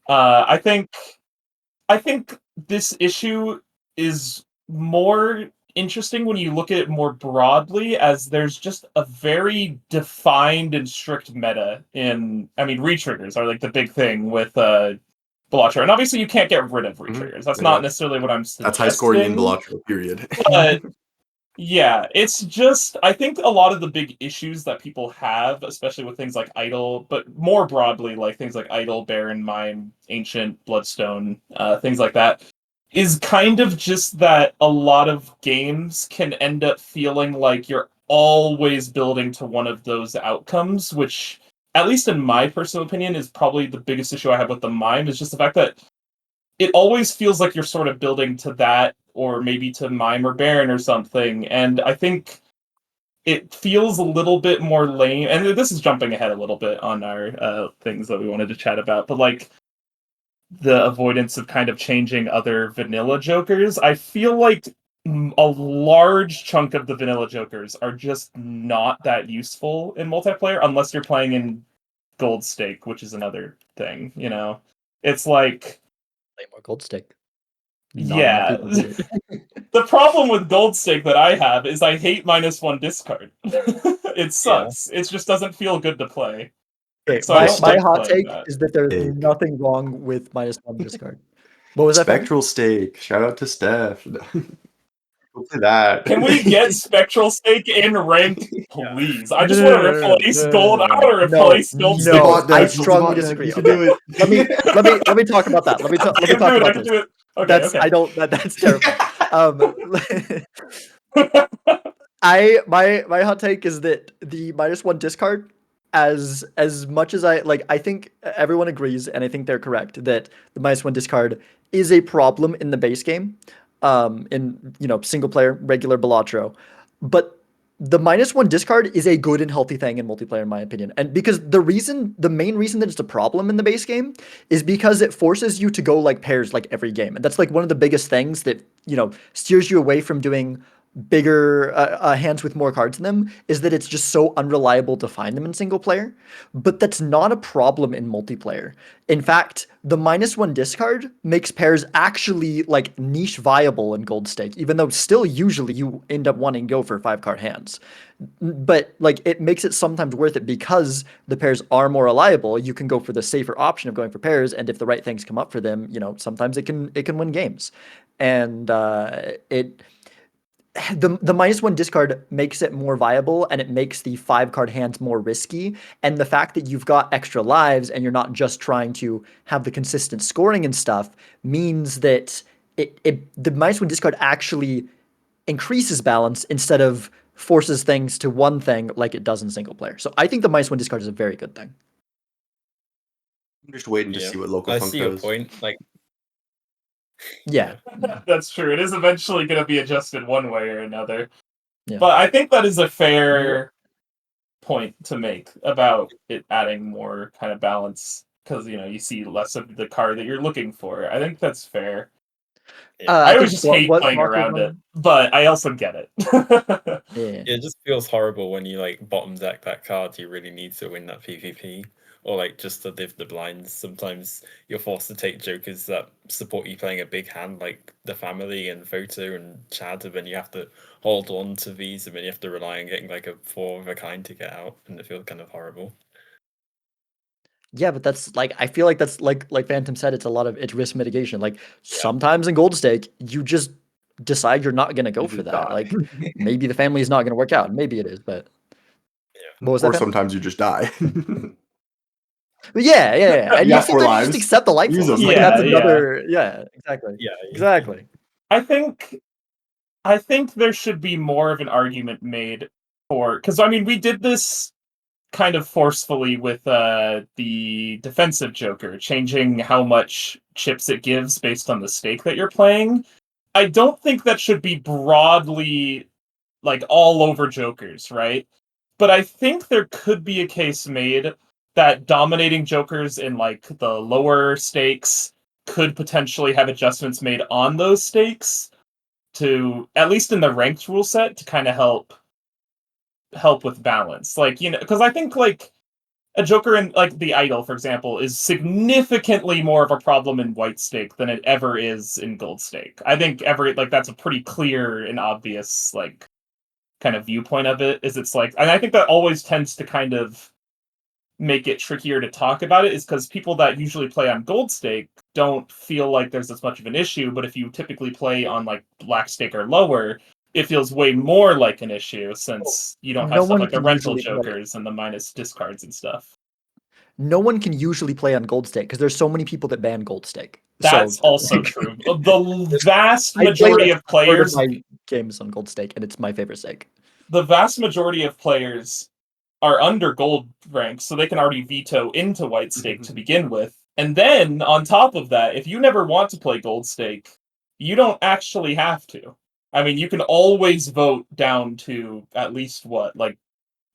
I think this issue is more interesting when you look at it more broadly, as there's just a very defined and strict meta in. I mean, retriggers are like the big thing with Balatro, and obviously you can't get rid of retriggers. That's
Yeah,
not necessarily what I'm
that's high scoring in
suggesting.
Balatro, period.
But yeah, it's just I think a lot of the big issues that people have, especially with things like Idol, but more broadly, like things like Idol, Baron, Mime, Ancient, Bloodstone, things like that, is kind of just that a lot of games can end up feeling like you're always building to one of those outcomes, which, at least in my personal opinion, is probably the biggest issue I have with the Mime, is just the fact that it always feels like you're sort of building to that, or maybe to Mime or Baron or something. And I think it feels a little bit more lame. And this is jumping ahead a little bit on our things that we wanted to chat about, but like the avoidance of kind of changing other vanilla Jokers. I feel like a large chunk of the vanilla Jokers are just not that useful in multiplayer unless you're playing in Gold Stake, which is another thing. It's like,
Play more gold stick. Not enough
yeah.
people do it.
The problem with Gold Stake that I have is I hate -1 discard. It
Yeah.
sucks. It just doesn't feel good to play.
Okay,
So I don't
my
like
hot
playing
take
that.
is that there's
Take.
nothing wrong with -1 discard. What was that, Phantom?
Spectral Stake. Shout out to Steph. We'll play that.
Can we get Spectral Stake in ranked, please? I just want to replace Gold. I want to
No,
replace Gold
Use the
Stake.
no,
bot
I
deck, use the
strongly
bot deck,
disagree.
you can
Okay,
do it.
let me talk about that. Let me
I can
talk
do it. I
about
can
this.
do it. Okay.
That's
Okay.
I don't that's terrifying. My hot take is that the -1 discard, as much as I think everyone agrees, and I think they're correct that the -1 discard is a problem in the base game, in single player regular Balatro, but the -1 discard is a good and healthy thing in multiplayer, in my opinion. And because the main reason that it's a problem in the base game is because it forces you to go like pairs like every game. And that's like one of the biggest things that, steers you away from doing bigger hands with more cards in them, is that it's just so unreliable to find them in single player. But that's not a problem in multiplayer. In fact, the -1 discard makes pairs actually like niche viable in Gold Stake, even though still usually you end up wanting to go for 5-card hands. But like it makes it sometimes worth it because the pairs are more reliable. You can go for the safer option of going for pairs, and if the right things come up for them, sometimes it can win games. And it the -1 discard makes it more viable, and it makes the 5-card hands more risky. And the fact that you've got extra lives and you're not just trying to have the consistent scoring and stuff means that the -1 discard actually increases balance instead of forces things to one thing like it does in single player. So I think the -1 discard is a very good thing.
I'm just waiting to
Yeah.
see what local
I
funk
see your
does.
point. Like,
Yeah.
That's true. It is eventually going to be adjusted one way or another.
Yeah.
But I think that is a fair point to make about it adding more kind of balance, because you see less of the card that you're looking for. I think that's fair.
Yeah.
I
I
always
think
just hate
what
playing
Block was
around it,
one.
but I also get it.
Yeah.
It just feels horrible when you like bottom deck that card you really need to win that PvP, or like just to live the blinds. Sometimes you're forced to take jokers that support you playing a big hand, like the family and Photo and Chad, and then you have to hold on to these, and then you have to rely on getting like a four of a kind to get out, and it feels kind of horrible.
Yeah, but that's like I feel like that's like Phantom said, it's risk mitigation. Like
Yeah.
sometimes in Gold Stake, you just decide you're not gonna go
You
for
just
that.
die.
Like maybe the family is not gonna work out. Maybe it is, but what was that,
Or
Phantom?
sometimes you just die.
But yeah. And
You
you
got 4
sometimes you just
lives.
accept the life
Use
loss.
them.
Like that's
Yeah.
another exactly.
Yeah.
Exactly.
I think I think there should be more of an argument made for, because I mean we did this kind of forcefully with the defensive Joker, changing how much chips it gives based on the stake that you're playing. I don't think that should be broadly like all over Jokers, right? But I think there could be a case made that dominating Jokers in like the lower stakes could potentially have adjustments made on those stakes to, at least in the ranked rule set, to kind of help with balance. Like, you know, because I think like a Joker in like the Idol, for example, is significantly more of a problem in white stake than it ever is in gold stake. I think that's a pretty clear and obvious like kind of viewpoint of it. Is it's like, and I think that always tends to kind of make it trickier to talk about it, is because people that usually play on gold stake don't feel like there's as much of an issue, but if you typically play on like black stake or lower, it feels way more like an issue
Well,
since you don't have
no
stuff
one
like the
can
rental
usually play.
jokers and the minus discards and stuff.
No one can usually play on Gold Stake because there's so many people that ban Gold Stake. So
That's also true. The vast
I play
majority
like
of
a third of
players,
my games on Gold Stake, and it's my favorite stake.
the vast majority of players are under gold ranks, so they can already veto into white stake to begin with. And then on top of that, if you never want to play gold stake, you don't actually have to. I mean, you can always vote down to at least what, like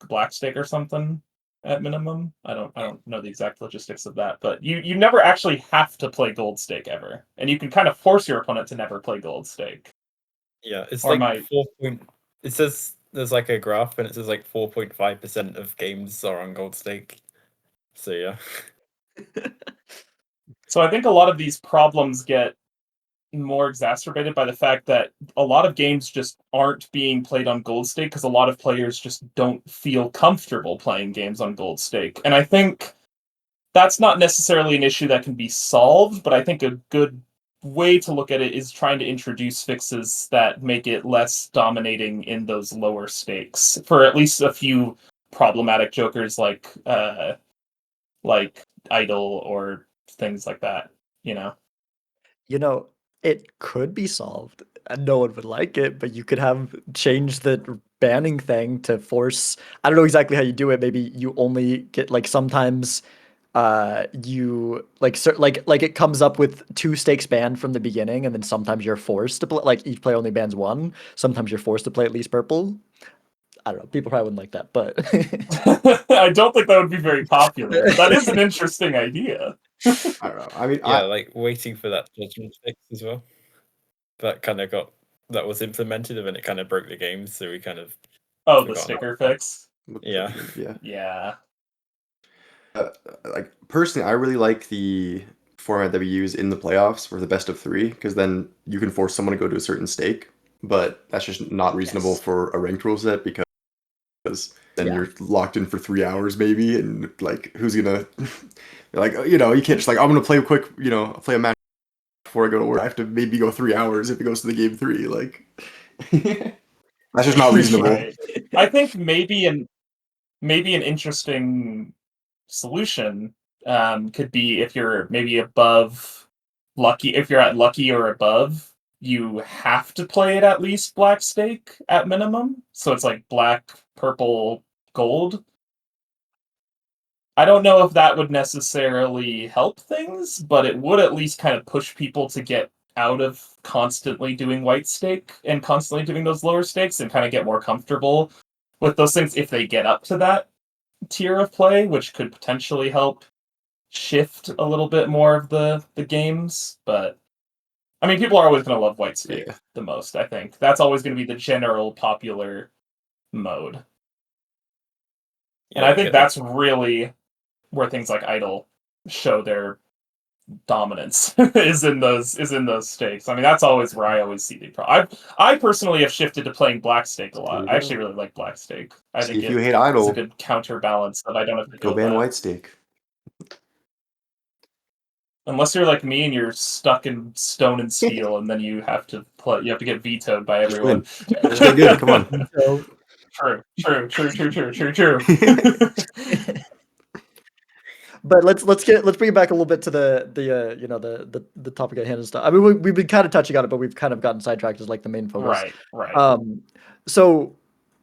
black stake or something at minimum. I don't know the exact logistics of that, but you never actually have to play gold stake ever. And you can kind of force your opponent to never play gold stake.
Yeah, it's
Or
like
my
4 point. It says there's like a graph, and it says like 4.5% of games are on gold stake. So yeah,
So I think a lot of these problems get more exacerbated by the fact that a lot of games just aren't being played on gold stake because a lot of players just don't feel comfortable playing games on gold stake. And I think that's not necessarily an issue that can be solved, but I think a good way to look at it is trying to introduce fixes that make it less dominating in those lower stakes for at least a few problematic jokers like Idol or things like that, you know.
You know, it could be solved, and no one would like it, but you could have changed the banning thing to force. I don't know exactly how you do it. Maybe you only get like sometimes you like like it comes up with two stakes banned from the beginning, and then sometimes you're forced to play like each player only bans one. Sometimes you're forced to play at least purple. I don't know. People probably wouldn't like that, but
I don't think that would be very popular, but that is an interesting idea.
I don't know. I mean,
yeah, like waiting for that judgment fix as well. That was implemented, and then it kind of broke the game, so we kind of
Oh, the
forgot about
sticker
that.
fix.
Yeah.
Yeah.
Yeah.
Like personally, I really like the format that we use in the playoffs for the best of 3 because then you can force someone to go to a certain stake, but that's just not reasonable
yes,
for a ranked rule set because then
yeah.
you're locked in for 3 hours maybe, and like who's gonna like you know you can't just like I'm gonna play a quick play a match before I go to work. I have to maybe go 3 hours if it goes to the game 3. Like that's just not reasonable.
Right. I think maybe an interesting solution could be if you're maybe above lucky, if you're at lucky or above, you have to play it at least black stake at minimum. So it's like black, purple, gold. I don't know if that would necessarily help things, but it would at least kind of push people to get out of constantly doing white stake and constantly doing those lower stakes and kind of get more comfortable with those things if they get up to that tier of play, which could potentially help shift a little bit more of the games. But I mean, people are always going to love White Snake
Yeah.
the most, I think. That's always going to be the general popular mode. And
Yeah,
I
I
think
get that.
that's really where things like Idle show their dominance is in those stakes. I mean, that's always where I always see the problem. I personally have shifted to playing Black Stake a
There
lot.
you
I actually
go.
really like Black Stake. I
See,
think
if you
it
hate
is a
Idle,
good counterbalance that I don't have to
go
deal with
ban
that.
White Stake.
Unless you're like me and you're stuck in Stone and Steel, and then you have to play. You have to get vetoed by
Just
everyone.
win. Just get good. Come on.
So,
True.
but let's bring it back a little bit to the you know the topic at hand and stuff. I mean, we've been kind of touching on it, but we've kind of gotten sidetracked as like the main focus.
Right.
So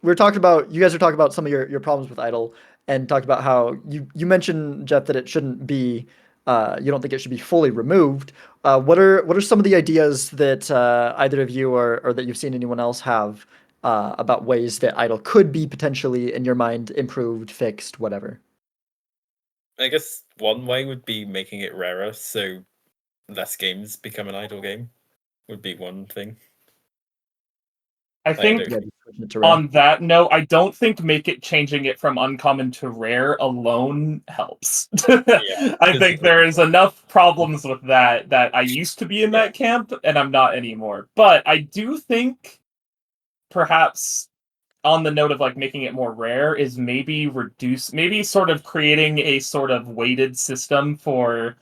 we're talking about you guys are talking about some of your problems with Idle and talked about how you mentioned Jeff that it shouldn't be you don't think it should be fully removed. What are some of the ideas that either of you or that you've seen anyone else have about ways that Idle could be potentially in your mind improved, fixed, whatever?
I guess one way would be making it rarer, so less games become an idle game. Would be one thing.
I
Like,
think
Yeah, just switching it to rare.
on that note, I don't think changing it from uncommon to rare alone helps. I think there is enough problems with that I used to be in that camp and I'm not anymore. But I do think perhaps on the note of like making it more rare is maybe sort of creating a sort of weighted system for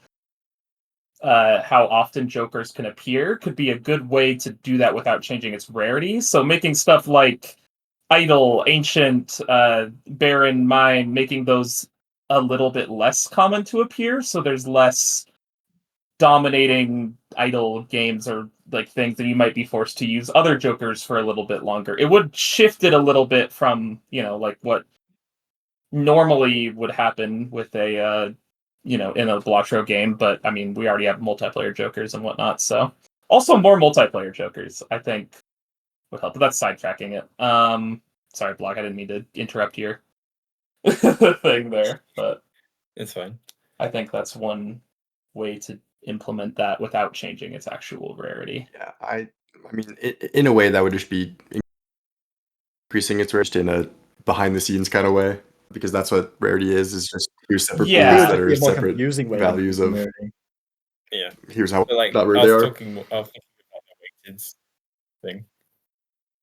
how often jokers can appear could be a good way to do that without changing its rarity. So making stuff like idle, ancient, barren, mine, making those a little bit less common to appear, so there's less dominating idle games or like things that you might be forced to use other jokers for a little bit longer. It would shift it a little bit from, like what normally would happen with a in a Balatro game, but I mean we already have multiplayer jokers and whatnot, so also more multiplayer jokers, I think would help. But that's sidetracking it. Sorry, Block, I didn't mean to interrupt your thing there, but
it's fine.
I think that's one way to implement that without changing its actual rarity.
Yeah, I mean, in a way, that would just be increasing its rarity in a behind the scenes kind of way, because that's what rarity is just here's separate
I think it
pools
would
that
just be
are
a more
separate
confusing way of
values
increasing
of
rarity.
Yeah.
here's how
But like
not rare
I
they
was
are.
thinking about the weighted thing.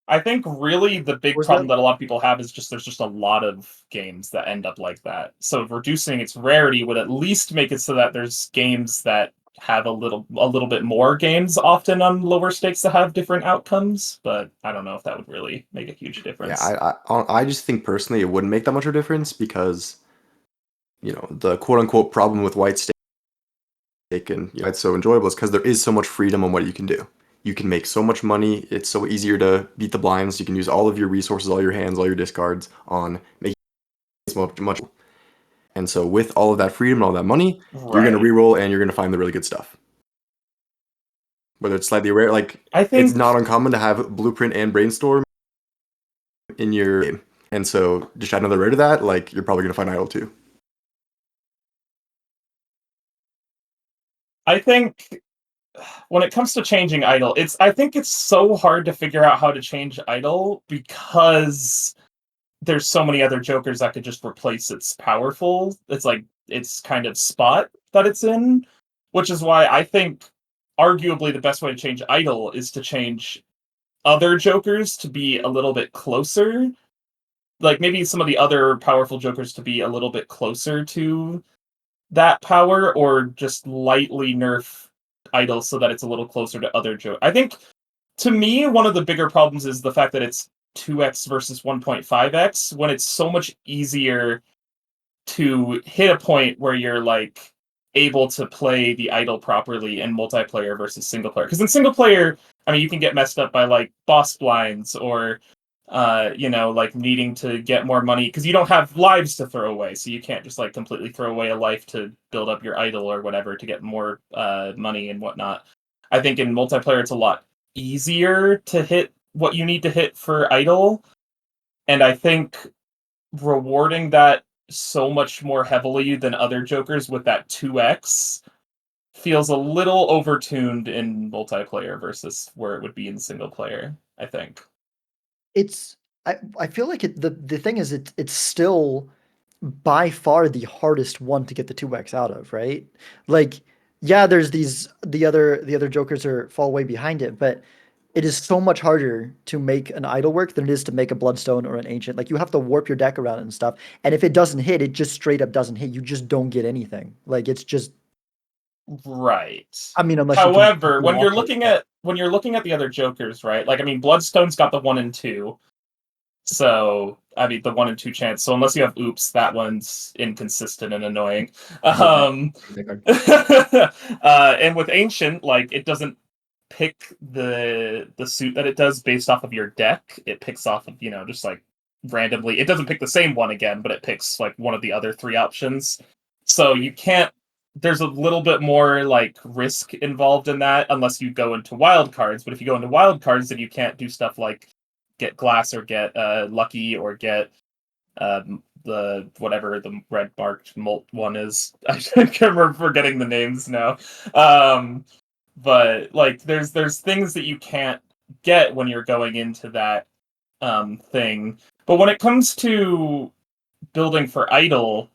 I think really the big
Was
problem
that?
that a lot of people have is just there's just a lot of games that end up like that. So reducing its rarity would at least make it so that there's games that have a little bit more games often on lower stakes that have different outcomes, but I don't know if that would really make a huge
Yeah,
difference.
I just think personally it wouldn't make that much of a difference because the quote unquote problem with white stake and it's so enjoyable is because there is so much freedom on what you can do. You can make so much money. It's so easier to beat the blinds. You can use all of your resources, all your hands, all your discards on making much. And so with all of that freedom and all that money, you're gonna
Right.
reroll and you're gonna find the really good stuff. Whether it's slightly rare, like
I
it's
think
not uncommon to have blueprint and brainstorm in your game. And so just add another rare to that, like you're probably gonna find idle too.
I think when it comes to changing idle, I think it's so hard to figure out how to change idle because there's so many other jokers that could just replace its powerful. It's like its kind of spot that it's in, which is why I think arguably the best way to change idle is to change other jokers to be a little bit closer. Like maybe some of the other powerful jokers to be a little bit closer to that power, or just lightly nerf idle so that it's a little closer to other jokers. I think to me, one of the bigger problems is the fact that it's 2x versus 1.5x when it's so much easier to hit a point where you're like able to play the idol properly in multiplayer versus single player. Because in single player, I mean, you can get messed up by like boss blinds or like needing to get more money because you don't have lives to throw away, so you can't just like completely throw away a life to build up your idol or whatever to get more money and whatnot. I think in multiplayer it's a lot easier to hit what you need to hit for idol, and I think rewarding that so much more heavily than other jokers with that 2x feels a little overtuned in multiplayer versus where it would be in single player, I think.
It's I feel like the thing is it's still by far the hardest one to get the 2x out of, right? Like, yeah, there's the other jokers are fall way behind it, but it is so much harder to make an idol work than it is to make a bloodstone or an ancient. Like you have to warp your deck around it and stuff. And if it doesn't hit, it just straight up doesn't hit. You just don't get anything. Like it's just
Right.
I mean, unless you can
However,
pull off it, but
when you're looking at the other jokers, right? Like I mean, Bloodstone's got the 1 and 2. So I mean the 1 and 2 chance. So unless you have oops, that one's inconsistent and annoying.
I hate that.
Um
I hate that card.
and with Ancient, like it doesn't pick the suit that it does based off of your deck. It picks off of, just like randomly. It doesn't pick the same one again, but it picks like one of the other 3 options. So you can't there's a little bit more like risk involved in that unless you go into wild cards. But if you go into wild cards, then you can't do stuff like get glass or get lucky or get the whatever the red marked molt one is. I can't remember forgetting the names now. But like there's things that you can't get when you're going into that thing. But when it comes to building for idle,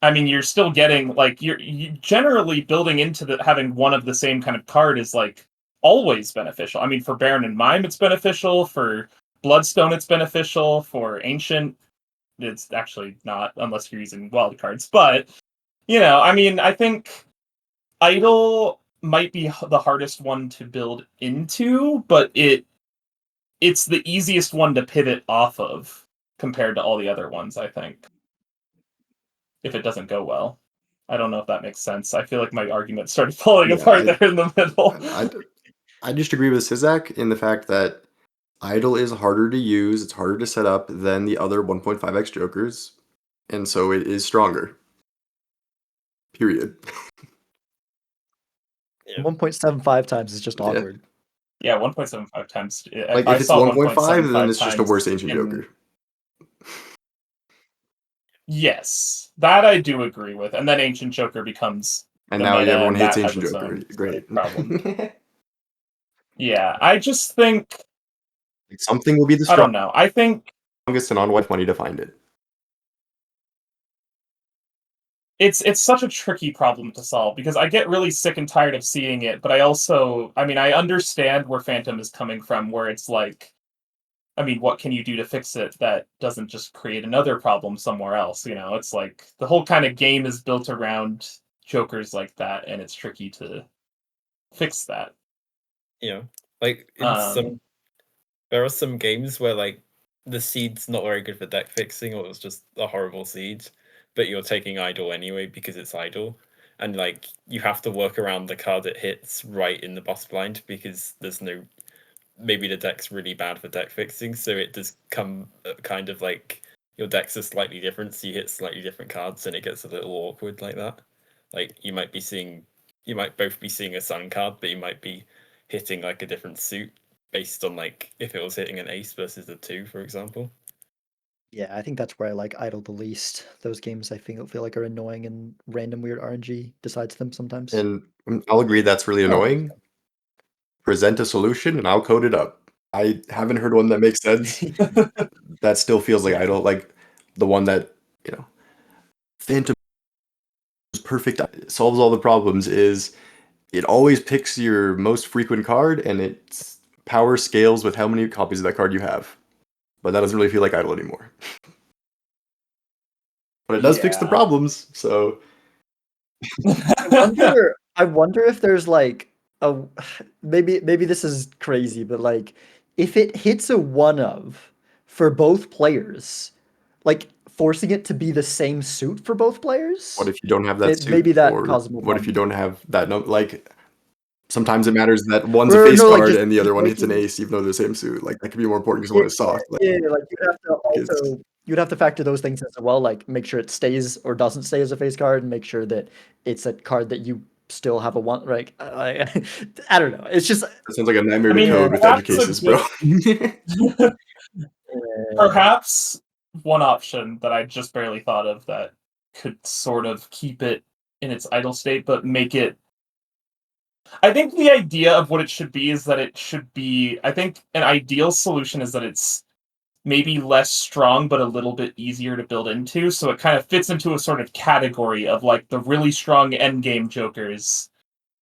I mean, you're still getting like you generally building into the having one of the same kind of card is like always beneficial. I mean, for Baron and Mime, it's beneficial. For Bloodstone, it's beneficial. For Ancient, it's actually not unless you're using wild cards. But I mean, I think Idle might be the hardest one to build into, but it's the easiest one to pivot off of compared to all the other ones, I think. If it doesn't go well. I don't know if that makes sense. I feel like my argument started falling
Yeah,
apart there in the middle.
I just agree with Sizak in the fact that Idle is harder to use, it's harder to set up than the other 1.5x jokers, and so it is stronger. Period.
Yeah.
1.75 times is just
Yeah.
awkward.
Yeah, 1.75 times.
Like
I
if it's
saw
1.5, then
1.75
it's just a
times
worse ancient
in-
joker.
Yes, that I do agree with. And then Ancient Joker becomes
And
the
now
meta,
everyone
and
hates
that has
ancient
its
joker.
own
Great.
problem. Yeah, I just think
Something will be the
I don't know. I think
strongest and on white money to find it.
it's such a tricky problem to solve because I get really sick and tired of seeing it, but I mean, I understand where Phantom is coming from, where it's like, I mean, what can you do to fix it that doesn't just create another problem somewhere else? It's like the whole kind of game is built around jokers like that, and it's tricky to fix that.
Like in
Um,
there are some games where like the seed's not very good for deck fixing, or it's just a horrible seed, but you're taking idle anyway because it's idle, and like you have to work around the card it hits right in the boss blind because there's no maybe the deck's really bad for deck fixing, so it does come kind of like your decks are slightly different, so you hit slightly different cards, and it gets a little awkward like that. Like you might both be seeing a sun card, but you might be hitting like a different suit based on like if it was hitting an ace versus a 2, for example.
Yeah, I think that's where I like idle the least. Those games I feel like are annoying and random weird RNG decides them sometimes.
And I'll agree that's really annoying. Present a solution and I'll code it up. I haven't heard one that makes sense. That still feels like idle. Like the one that, Phantom's perfect solves all the problems is it always picks your most frequent card and its power scales with how many copies of that card you have. But that doesn't really feel like idle anymore. But it does fix the
Yeah.
problems, so
I wonder if there's like a maybe this is crazy, but like if it hits a one of for both players, like forcing it to be the same suit for both players,
what if you don't have that suit?
maybe that
Or
causes more
what if you
problems.
don't have that like sometimes it matters that one's a
Or
face
no, like
card
just
and the other one hits an
making
ace, even though they're the same suit. Like that could be more important because
yeah,
one is soft. Like
yeah, like
it's
you'd have to factor those things as well, like make sure it stays or doesn't stay as a face card, and make sure that it's a card that you still have a one. Like I don't know. It's just
that sounds like a nightmare
I
to
mean,
yeah,
code with edge cases, bro.
perhaps one option that I just barely thought of that could sort of keep it in its idle state, but make it I think the idea of what it should be is that it should be. I think an ideal solution is that it's maybe less strong but a little bit easier to build into, so it kind of fits into a sort of category of like the really strong endgame jokers.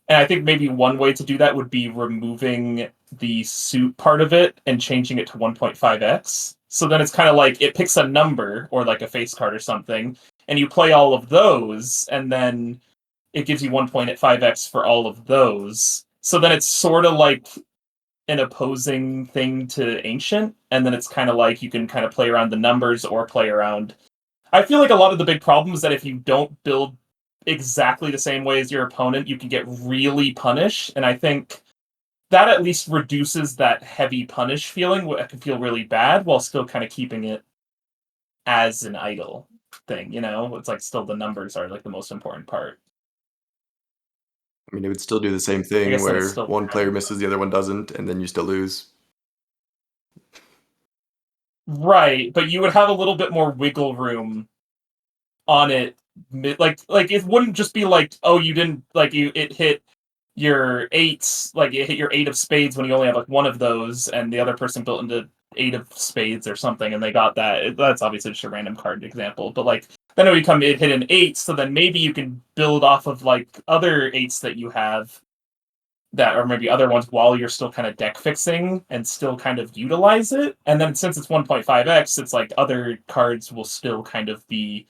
And I think maybe one way to do that would be removing the suit part of it and changing it to 1.5x. So then it's kind of like it picks a number or like a face card or something, and you play all of those, and then it gives you 1.5x for all of those. So then it's sort of like an opposing thing to ancient, and then it's kind of like you can kind of play around the numbers or play around. I feel like a lot of the big problem is that if you don't build exactly the same way as your opponent, you can get really punished, and I think that at least reduces that heavy punish feeling, what can feel really bad, while still kind of keeping it as an idle thing. It's like still the numbers are like the most important part.
I mean, it would still do the same
I
thing
guess then it's
where
still
one player misses, the other one doesn't, and then you still lose.
right, but you would have a little bit more wiggle room on it. Like it wouldn't just be like, oh, you didn't like you it hit your eights, like it hit your eight of spades when you only have like one of those, and the other person built into eight of spades or something, and they got that. That's obviously just a random card example, but like then it would come it hit an eight, so then maybe you can build off of like other eights that you have that, or maybe other ones while you're still kind of deck fixing and still kind of utilize it. And then since it's 1.5x, it's like other cards will still kind of be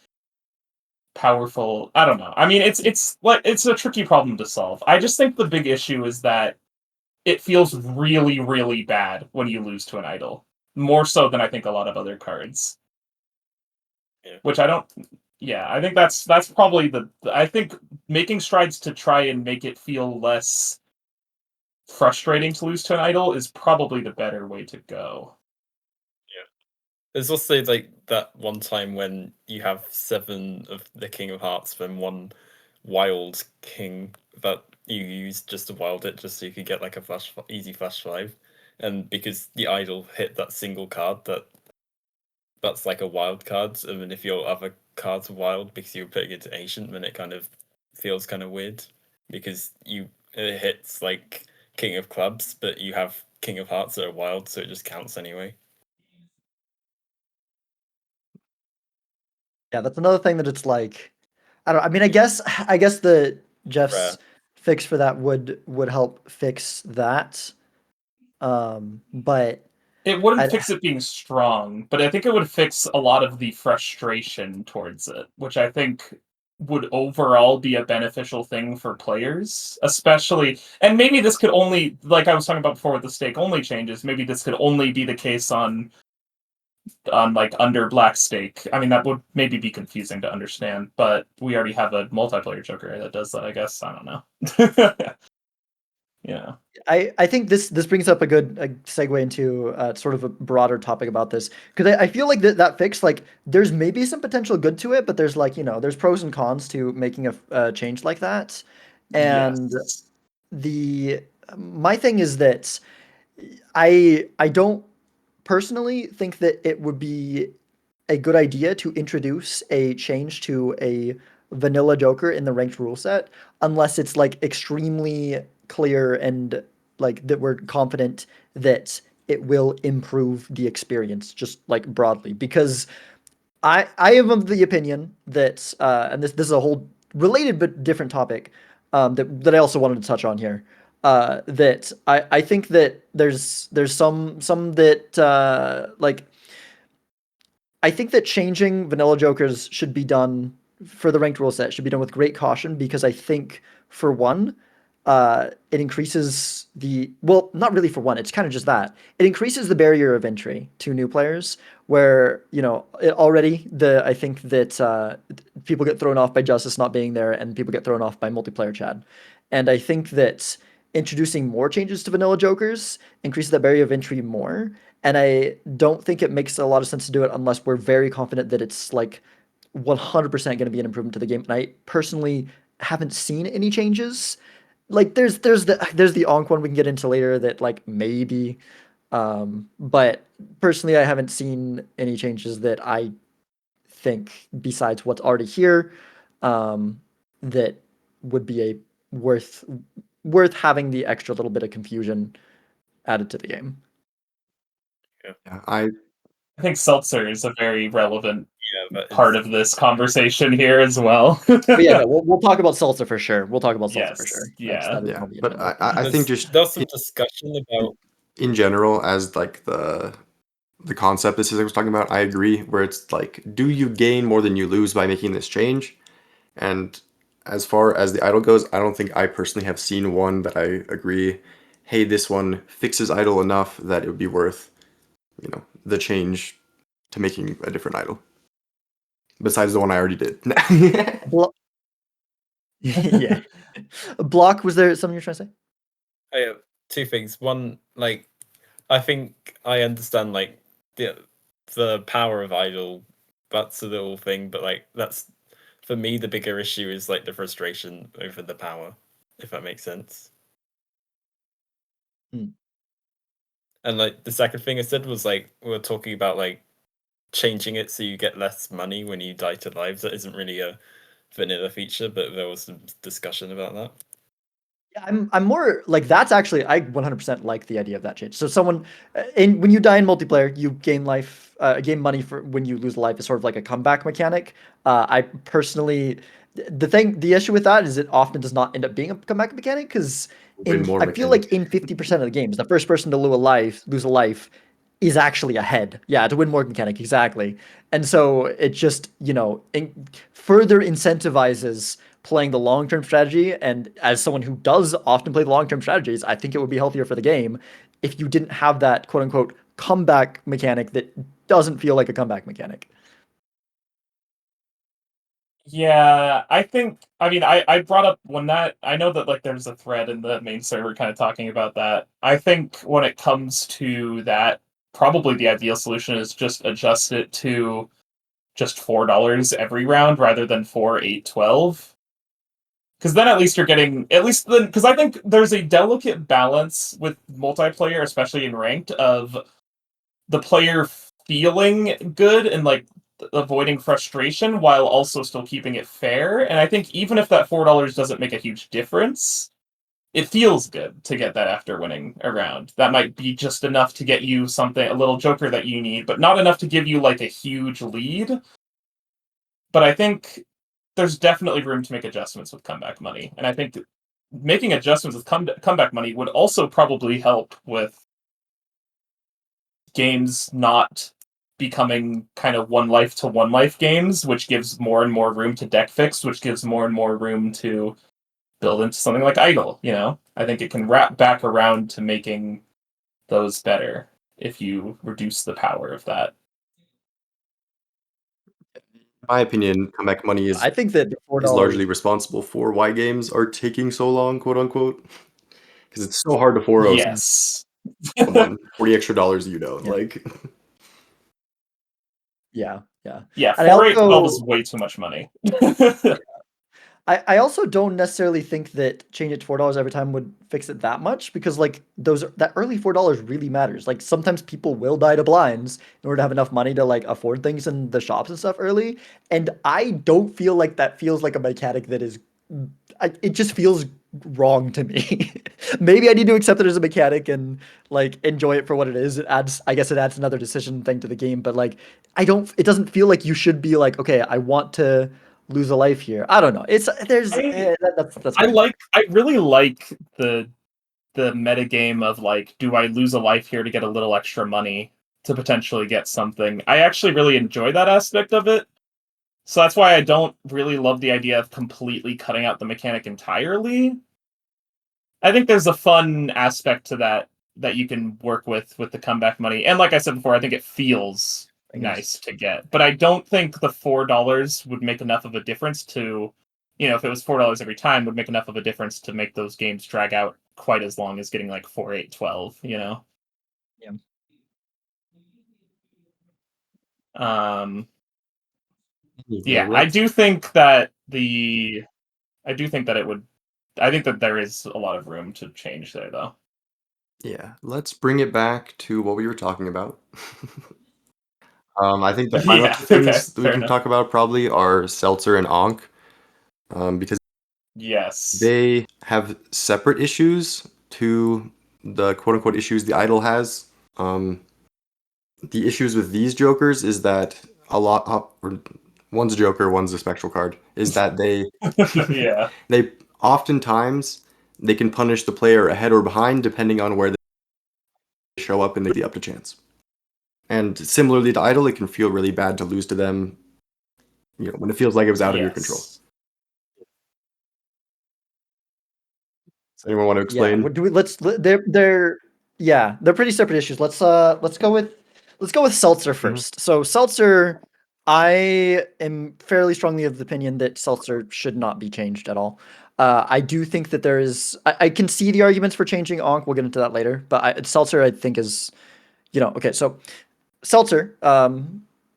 powerful. I don't know. I mean, it's like it's a tricky problem to solve. I just think the big issue is that it feels really, really bad when you lose to an idol. More so than I think a lot of other cards.
Yeah.
Which I don't. Yeah, I think that's probably the. I think making strides to try and make it feel less frustrating to lose to an idol is probably the better way to go.
There's also like that one time when you have 7 of the King of Hearts, then one wild king that you use just to wild it, just so you could get like a easy flash 5, and because the idol hit that single card, that's like a wild card, and then if your other cards are wild because you were putting it into ancient, then it kind of feels kind of weird because it hits like King of Clubs, but you have King of Hearts that are wild, so it just counts anyway.
Yeah, that's another thing that it's like, I don't. I mean, I guess the Jeff's
Rare.
fix for that would help fix that. But
It wouldn't
I
fix it being strong, but I think it would fix a lot of the frustration towards it, which I think would overall be a beneficial thing for players, especially. And maybe this could only, like I was talking about before with the stake only changes, maybe this could only be the case on like under black stake. I mean, that would maybe be confusing to understand, but we already have a multiplayer joker that does that, I guess. I don't know. Yeah.
I think this brings up a good segue into sort of a broader topic about this because I feel like that fix, like there's maybe some potential good to it, but there's like there's pros and cons to making a change like that, and
Yes.
the my thing is that I don't personally think that it would be a good idea to introduce a change to a vanilla Joker in the ranked rule set unless it's like extremely clear and like that we're confident that it will improve the experience just like broadly because I am of the opinion that and this is a whole related but different topic that I also wanted to touch on here. That I think that there's some that like I think that changing vanilla jokers should be done for the ranked rule set should be done with great caution because I think for one, it increases the well, not really for one. It's kind of just that it increases the barrier of entry to new players. Where already I think that people get thrown off by Justice not being there, and people get thrown off by multiplayer Chad, and I think that introducing more changes to vanilla jokers increases that barrier of entry more. And I don't think it makes a lot of sense to do it unless we're very confident that it's like 100% going to be an improvement to the game. And I personally haven't seen any changes. Like there's the Onk one we can get into later that like maybe, but personally I haven't seen any changes that I think besides what's already here, that would be a worth worth having the extra little bit of confusion added to the game.
Yeah,
I think seltzer is a very relevant
Yeah, but
part
it's
of this conversation here as well.
But yeah, no, we'll talk about seltzer for sure. We'll talk about seltzer for
Yes,
sure.
yeah.
That is
yeah.
gonna be
But
another
I
thing.
think just
there's some discussion about
in general, as like the concept this is I was talking about, I agree. Where it's like, do you gain more than you lose by making this change? And as far as the idle goes, I don't think I personally have seen one that I agree, hey, this one fixes idle enough that it would be worth, the change to making a different idle. Besides the one I already did.
Blo- yeah. Block, was there something you're trying to say?
I have two things. One, like, I think I understand like the power of idle. That's a little thing, but like that's for me the bigger issue is like the frustration over the power, if that makes sense.
Hmm.
And like the second thing I said was like we were talking about like changing it so you get less money when you die to lives. That isn't really a vanilla feature, but there was some discussion about that.
Yeah, I'm more like that's actually I 100% like the idea of that change. So someone in when you die in multiplayer, you gain life, gain money for when you lose life is sort of like a comeback mechanic. I personally, the issue with that is it often does not end up being a comeback mechanic because
Win
in
more
I feel
mechanic.
like in 50% of the games, the first person to lose a life is actually ahead. Yeah, to win more mechanic exactly. And so it just further incentivizes playing the long-term strategy. And as someone who does often play the long-term strategies, I think it would be healthier for the game if you didn't have that quote unquote comeback mechanic that doesn't feel like a comeback mechanic.
Yeah, I brought up when that I know that like there's a thread in the main server kind of talking about that. I think when it comes to that, probably the ideal solution is just adjust it to just $4 every round rather than 4, 8, 12. Because then at least you're getting at least then because I think there's a delicate balance with multiplayer, especially in ranked, of the player feeling good and like avoiding frustration while also still keeping it fair. And I think even if that $4 doesn't make a huge difference, it feels good to get that after winning a round. That might be just enough to get you something, a little joker that you need, but not enough to give you like a huge lead. But I think there's definitely room to make adjustments with comeback money. And I think making adjustments with comeback money would also probably help with games not becoming kind of one life to one life games, which gives more and more room to deck fix, which gives more and more room to build into something like idle. I think it can wrap back around to making those better if you reduce the power of that.
In my opinion, comeback money
I think that the
is largely
$4.
responsible for why games are taking so long, quote unquote. Because it's so hard to 4-0
Yes.
someone 40 extra dollars you don't
Yeah,
like.
yeah, yeah.
Yeah,
And I
4, 8, 12
also
is way too much money.
I also don't necessarily think that change it to $4 every time would fix it that much because like that early $4 really matters. Like sometimes people will die to blinds in order to have enough money to like afford things in the shops and stuff early. And I don't feel like that feels like a mechanic that is it just feels wrong to me. Maybe I need to accept it as a mechanic and like enjoy it for what it is. I guess it adds another decision thing to the game, but like it doesn't feel like you should be like, okay, I want to lose a life here. I don't know.
I
That's
I
fine.
like I really like the meta game of like, do I lose a life here to get a little extra money to potentially get something? I actually really enjoy that aspect of it. So that's why I don't really love the idea of completely cutting out the mechanic entirely. I think there's a fun aspect to that you can work with the comeback money. And like I said before, I think it feels
Fingers.
nice to get. But I don't think the $4 would make enough of a difference to, if it was $4 every time, would make enough of a difference to make those games drag out quite as long as getting like 4, 8, 12.
Yeah.
Um
Anywho,
yeah,
let's
I do think that it would I think that there is a lot of room to change there though.
let's bring it back to what we were talking about. I think the final
Yeah,
two
okay,
things that we
fair
can
enough.
talk about probably are seltzer and onk. Because
Yes.
They have separate issues to the quote-unquote issues the idol has. The issues with these jokers is that or one's a joker, one's a spectral card, is that
Yeah.
they oftentimes they can punish the player ahead or behind depending on where they show up and they the up to chance. And similarly to idol, it can feel really bad to lose to them, when it feels like it was out of your control.
Yes.
Does anyone want to
Yeah,
explain?
what do we they're yeah, they're pretty separate issues. Let's go with Seltzer
Mhm.
first. So Seltzer, I am fairly strongly of the opinion that Seltzer should not be changed at all. I do think that I can see the arguments for changing Ankh. We'll get into that later, but Seltzer I think is, okay. So Seltzer,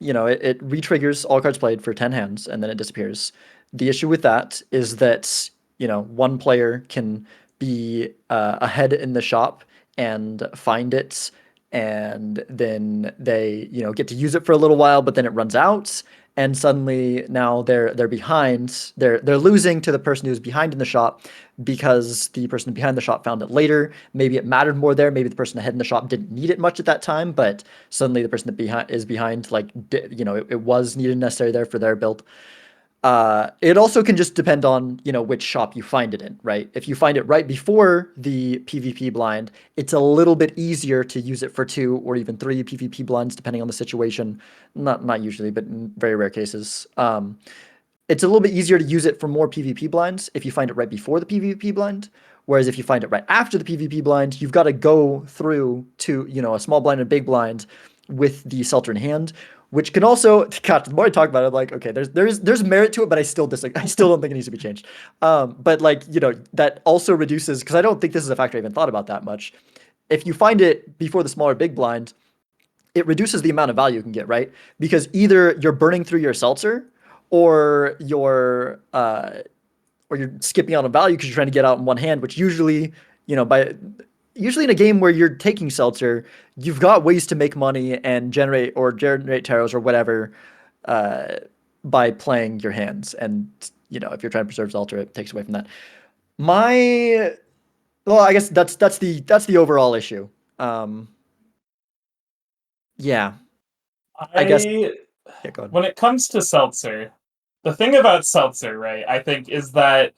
it re-triggers all cards played for 10 hands and then it disappears. The issue with that is that, one player can be ahead in the shop and find it, and then they, get to use it for a little while, but then it runs out, and suddenly now they're behind. They're losing to the person who's behind in the shop because the person behind the shop found it later. Maybe it mattered more there. Maybe the person ahead in the shop didn't need it much at that time, but suddenly the person that is behind, like, it was needed and necessary there for their build. It also can just depend on, which shop you find it in, right? If you find it right before the PvP blind, it's a little bit easier to use it for 2 or even 3 PvP blinds, depending on the situation. Not usually, but in very rare cases. It's a little bit easier to use it for more PvP blinds if you find it right before the PvP blind. Whereas if you find it right after the PvP blind, you've got to go through to, a small blind and a big blind with the Seltzer in hand, which can also, God, the more I talk about it, I'm like, okay, there's merit to it, but I still disagree. I still don't think it needs to be changed. But like, that also reduces, because I don't think this is a factor I even thought about that much. If you find it before the smaller big blind, it reduces the amount of value you can get, right? Because either you're burning through your Seltzer, or you're skipping out on value because you're trying to get out in one hand, which usually, usually in a game where you're taking Seltzer, you've got ways to make money and generate taros or whatever, uh, by playing your hands. And, if you're trying to preserve Seltzer, it takes away from that. My Well, I guess that's the overall issue. Um, yeah, I guess.
I
Yeah, go ahead.
When it comes to Seltzer, the thing about Seltzer, right, I think, is that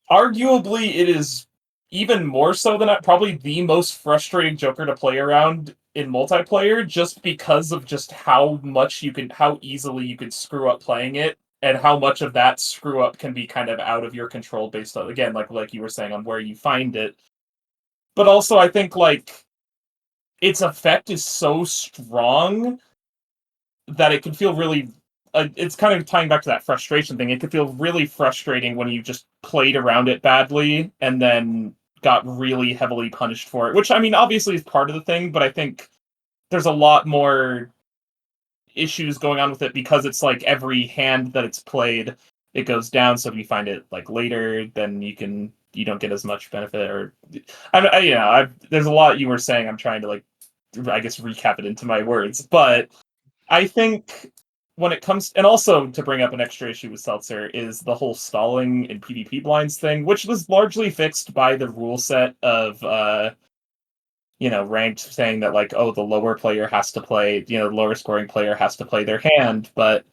arguably it is even more so than that, probably the most frustrating Joker to play around in multiplayer, just because of just how easily you could screw up playing it, and how much of that screw up can be kind of out of your control based on, again, like you were saying, on where you find it. But also, I think, like, its effect is so strong that it can feel really. It's kind of tying back to that frustration thing. It could feel really frustrating when you just played around it badly and then got really heavily punished for it. Which, I mean, obviously is part of the thing, but I think there's a lot more issues going on with it because it's like every hand that it's played, it goes down. So if you find it like later, then you don't get as much benefit. Or there's a lot you were saying. I'm trying to, like, I guess, recap it into my words, but I think when it comes, and also to bring up an extra issue with Seltzer, is the whole stalling and PvP blinds thing, which was largely fixed by the rule set of ranked, saying that, like, oh, the lower player has to play, the lower scoring player has to play their hand, but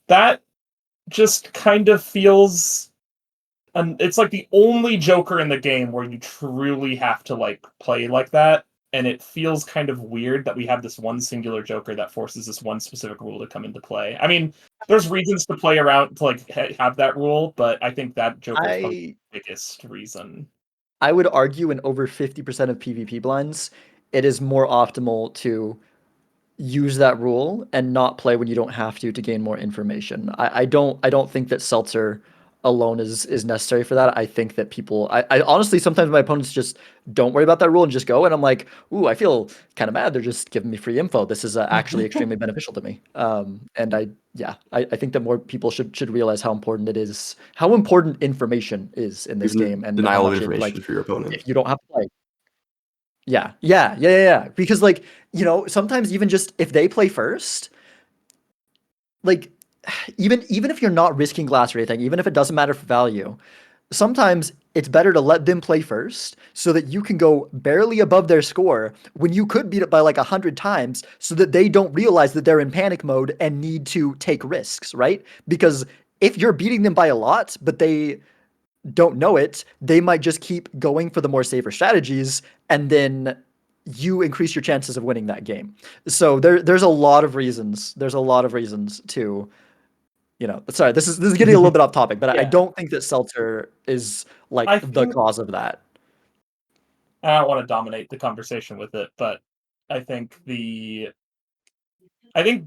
that just kind of feels, it's like the only Joker in the game where you truly have to, like, play like that, and it feels kind of weird that we have this one singular Joker that forces this one specific rule to come into play. I mean, there's reasons to play around to, like, have that rule, but I think that Joker is probably
I
the biggest reason.
I would argue in over 50% of PvP blinds, it is more optimal to use that rule and not play when you don't have to gain more information. I don't think that Seltzer alone is necessary for that. I think that I honestly, sometimes my opponents just don't worry about that rule and just go, and I'm like, ooh, I feel kind of mad. They're just giving me free info. This is actually extremely beneficial to me. And I think that more people should realize how important it is, how important information is in this
Even
game, and how
denial of
much it,
information
like,
for your opponent.
if you don't have to play. Yeah, yeah, yeah, yeah, yeah. Because, like, sometimes even just if they play first, like, even if you're not risking glass or anything, even if it doesn't matter for value, sometimes it's better to let them play first so that you can go barely above their score when you could beat it by like 100 times so that they don't realize that they're in panic mode and need to take risks, right? Because if you're beating them by a lot, but they don't know it, they might just keep going for the more safer strategies, and then you increase your chances of winning that game. So there's a lot of reasons. There's a lot of reasons to, sorry, this is getting a little bit off topic, but I
Yeah.
don't think that Seltzer is like
I
the
think
cause of that.
I don't want to dominate the conversation with it, but I think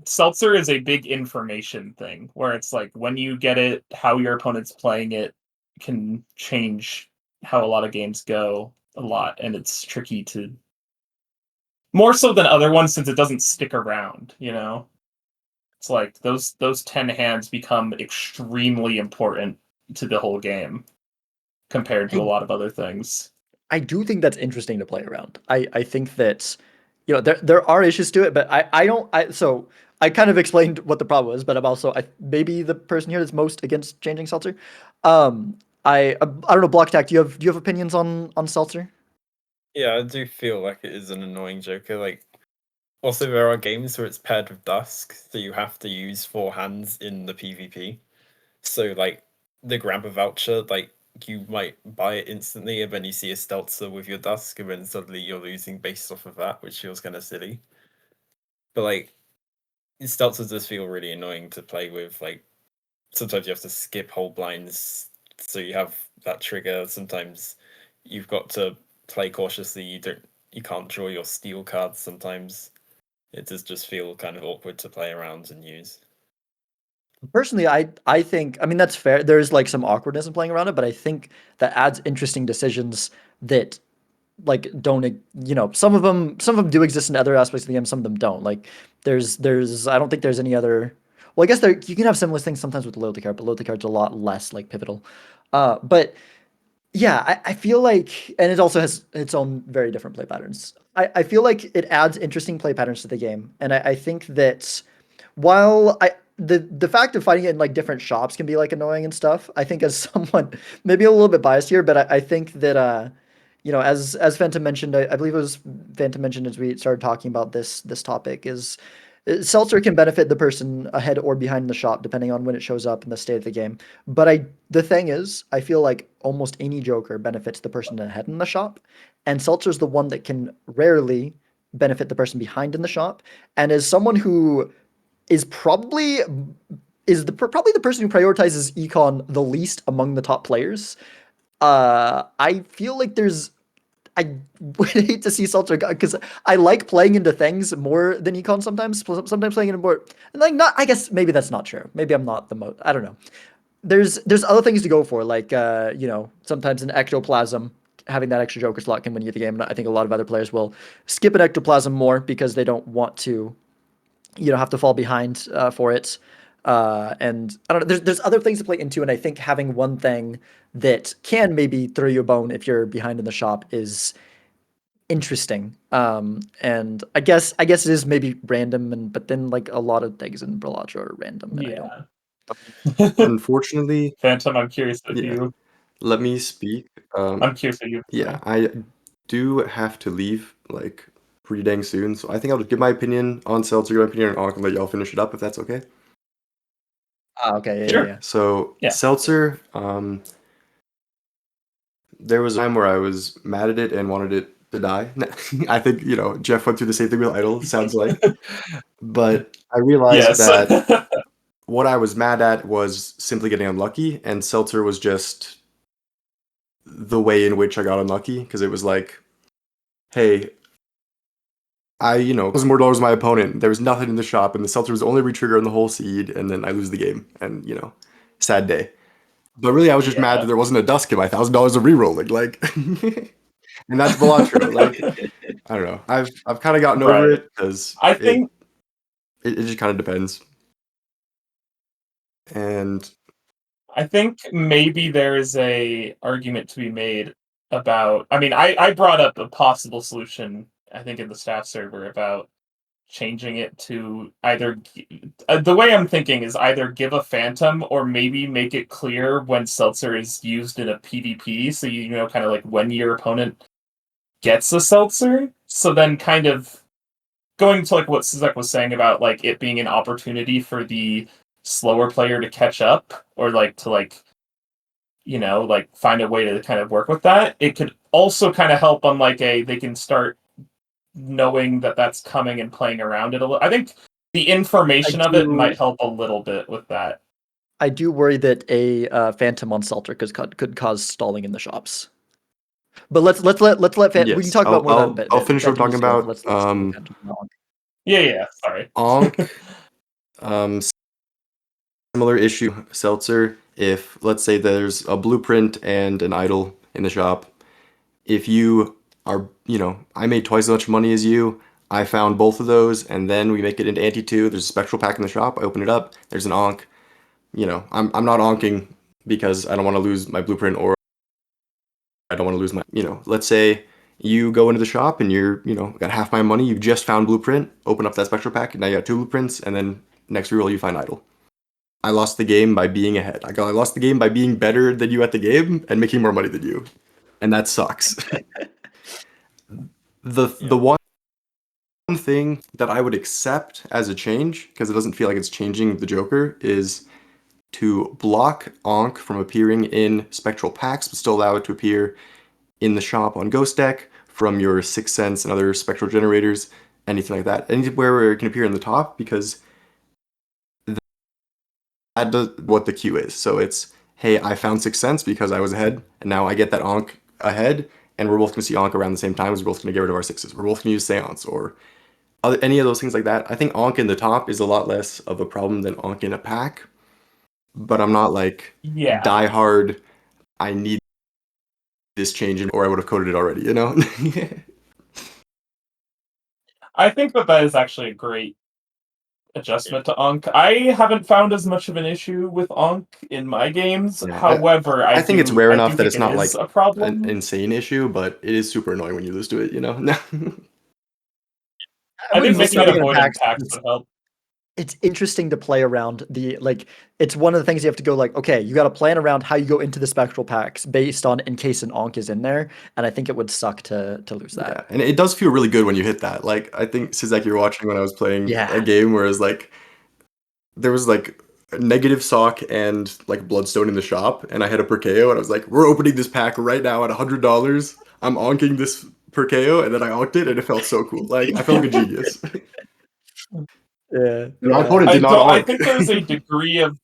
Seltzer is a big information thing where it's like when you get it, how your opponent's playing it can change how a lot of games go a lot, and it's tricky to more so than other ones since it doesn't stick around, you know? It's like those 10 hands become extremely important to the whole game compared to a
I
lot of other things.
I do think that's interesting to play around. I think that there are issues to it, but I don't so I kind of explained what the problem was, but I'm also maybe the person here that's most against changing Seltzer. I don't know, Block Attack, do you have opinions on Seltzer?
Yeah, I do feel like it is an annoying Joker. Like, also there are games where it's paired with Dusk, so you have to use 4 hands in the PvP. So like the grabber voucher, like you might buy it instantly, and then you see a Stelzer with your Dusk, and then suddenly you're losing based off of that, which feels kind of silly. But like Stelzer does feel really annoying to play with. Like sometimes you have to skip whole blinds, so you have that trigger. Sometimes you've got to play cautiously. You can't draw your steel cards. Sometimes it does just feel kind of awkward to play around and use.
Personally, I think, I mean, that's fair. There's like some awkwardness in playing around it, but I think that adds interesting decisions that like don't some of them do exist in other aspects of the game, some of them don't. Like there's I don't think there's any other. Well, I guess there you can have similar things sometimes with loyalty card, but loyalty card's a lot less like pivotal. But yeah, I feel like, and it also has its own very different play patterns. I feel like it adds interesting play patterns to the game, and I think that while the fact of fighting it in like different shops can be like annoying and stuff, I think as someone maybe a little bit biased here, but I think that as Phantom mentioned, I believe it was Phantom mentioned as we started talking about this topic is Seltzer can benefit the person ahead or behind the shop depending on when it shows up in the state of the game. But the thing is, I feel like almost any Joker benefits the person ahead in the shop, and Seltzer's the one that can rarely benefit the person behind in the shop. And as someone who is probably the person who prioritizes econ the least among the top players, I feel like I would hate to see Seltzer because I like playing into things more than econ sometimes. Sometimes playing into more, and like not. I guess maybe that's not true. Maybe I'm not the most. I don't know. There's other things to go for, like sometimes an ectoplasm. Having that extra Joker slot can win you the game. And I think a lot of other players will skip an ectoplasm more because they don't want to have to fall behind for it. And I don't know. There's other things to play into, and I think having one thing that can maybe throw you a bone if you're behind in the shop is interesting. And I guess it is maybe random, and but then like a lot of things in Balatro are random, and I don't.
Yeah.
Unfortunately,
Phantom, I'm curious if
yeah.
you
Let me speak.
I'm curious what you have to
Yeah,
say.
I do have to leave like pretty dang soon, so I think I'll just give my opinion on Seltzer, give my opinion on Ankh, and let y'all finish it up if that's okay.
Okay, yeah, yeah,
Sure.
yeah.
So
Yeah.
Seltzer, there was a time where I was mad at it and wanted it to die. I think, Jeff went through the same thing with Idol, sounds like. But I realized
Yes.
that what I was mad at was simply getting unlucky, and Seltzer was just the way in which I got unlucky, because it was like, hey, $1,000 more my opponent. There was nothing in the shop, and the Seltzer was the only retrigger on the whole seed, and then I lose the game, and, sad day. But really, I was just mad that
Yeah.
there wasn't a Dusk in my $1,000 of rerolling, like, and that's Balatro. Like, I don't know. I've kind of gotten over
Right.
it because
I
it,
think
it just kind of depends. And
I think maybe there is a argument to be made about I mean I brought up a possible solution I think in the staff server about changing it to either the way I'm thinking is either give a phantom or maybe make it clear when seltzer is used in a PvP, so you know kind of like when your opponent gets a seltzer. So then kind of going to like what Suzek was saying about like it being an opportunity for the slower player to catch up or like to like like find a way to kind of work with that. It could also kind of help on like they can start knowing that that's coming and playing around it a little. I think the
I
information of it
do
might help a little bit with that.
I do worry that a phantom on Seltzer could cause stalling in the shops. But we can
Yes,
talk about more about
I'll finish what I'm
Phantom
talking
use skills.
about.
Let's stick with Phantom for now.
Yeah, sorry.
Ankh, um, similar issue, Seltzer. If let's say there's a blueprint and an idol in the shop, if you are, I made twice as much money as you. I found both of those, and then we make it into Anti 2. There's a spectral pack in the shop. I open it up. There's an Ankh. I'm not onking because I don't want to lose my blueprint or I don't want to lose my, let's say you go into the shop and you're, got half my money. You just found blueprint. Open up that spectral pack, and now you got two blueprints, and then next reroll you find idol. I lost the game by being ahead. I lost the game by being better than you at the game and making more money than you, and that sucks. The one thing that I would accept as a change, because it doesn't feel like it's changing the Joker, is to block Ankh from appearing in spectral packs, but still allow it to appear in the shop on Ghost Deck from your Sixth Sense and other spectral generators, anything like that. Anywhere where it can appear in the top, because that does what the queue is. So it's, hey, I found Sixth Sense because I was ahead, and now I get that Ankh ahead, and we're both going to see Ankh around the same time as we're both going to get rid of our sixes. We're both going to use Seance or any of those things like that. I think Ankh in the top is a lot less of a problem than Ankh in a pack, but I'm not like
Yeah.
die hard, I need this change or I would have coded it already,
I think that is actually a great adjustment to Ankh. I haven't found as much of an issue with Ankh in my games.
Yeah,
However,
I think it's rare
I do
enough that
think
it's
it
not
is
like
a
an
problem.
insane issue, but it is super annoying when you lose to it,
I
I think
wouldn't
making it
necessarily in
avoid
packs.
impacts would help.
It's interesting to play around it's one of the things you have to go like, okay, you got to plan around how you go into the spectral packs based on in case an Ankh is in there, and I think it would suck to lose that.
Yeah, and it does feel really good when you hit that. Like, I think, Sizek, you were watching when I was playing a
Yeah.
game where it was like, there was like a negative sock and like bloodstone in the shop, and I had a Perkeo, and I was like, we're opening this pack right now at $100. I'm onking this Perkeo, and then I onked it, and it felt so cool. Like, I felt like a genius.
Yeah.
And my opponent did not
I
onk.
think there's a degree of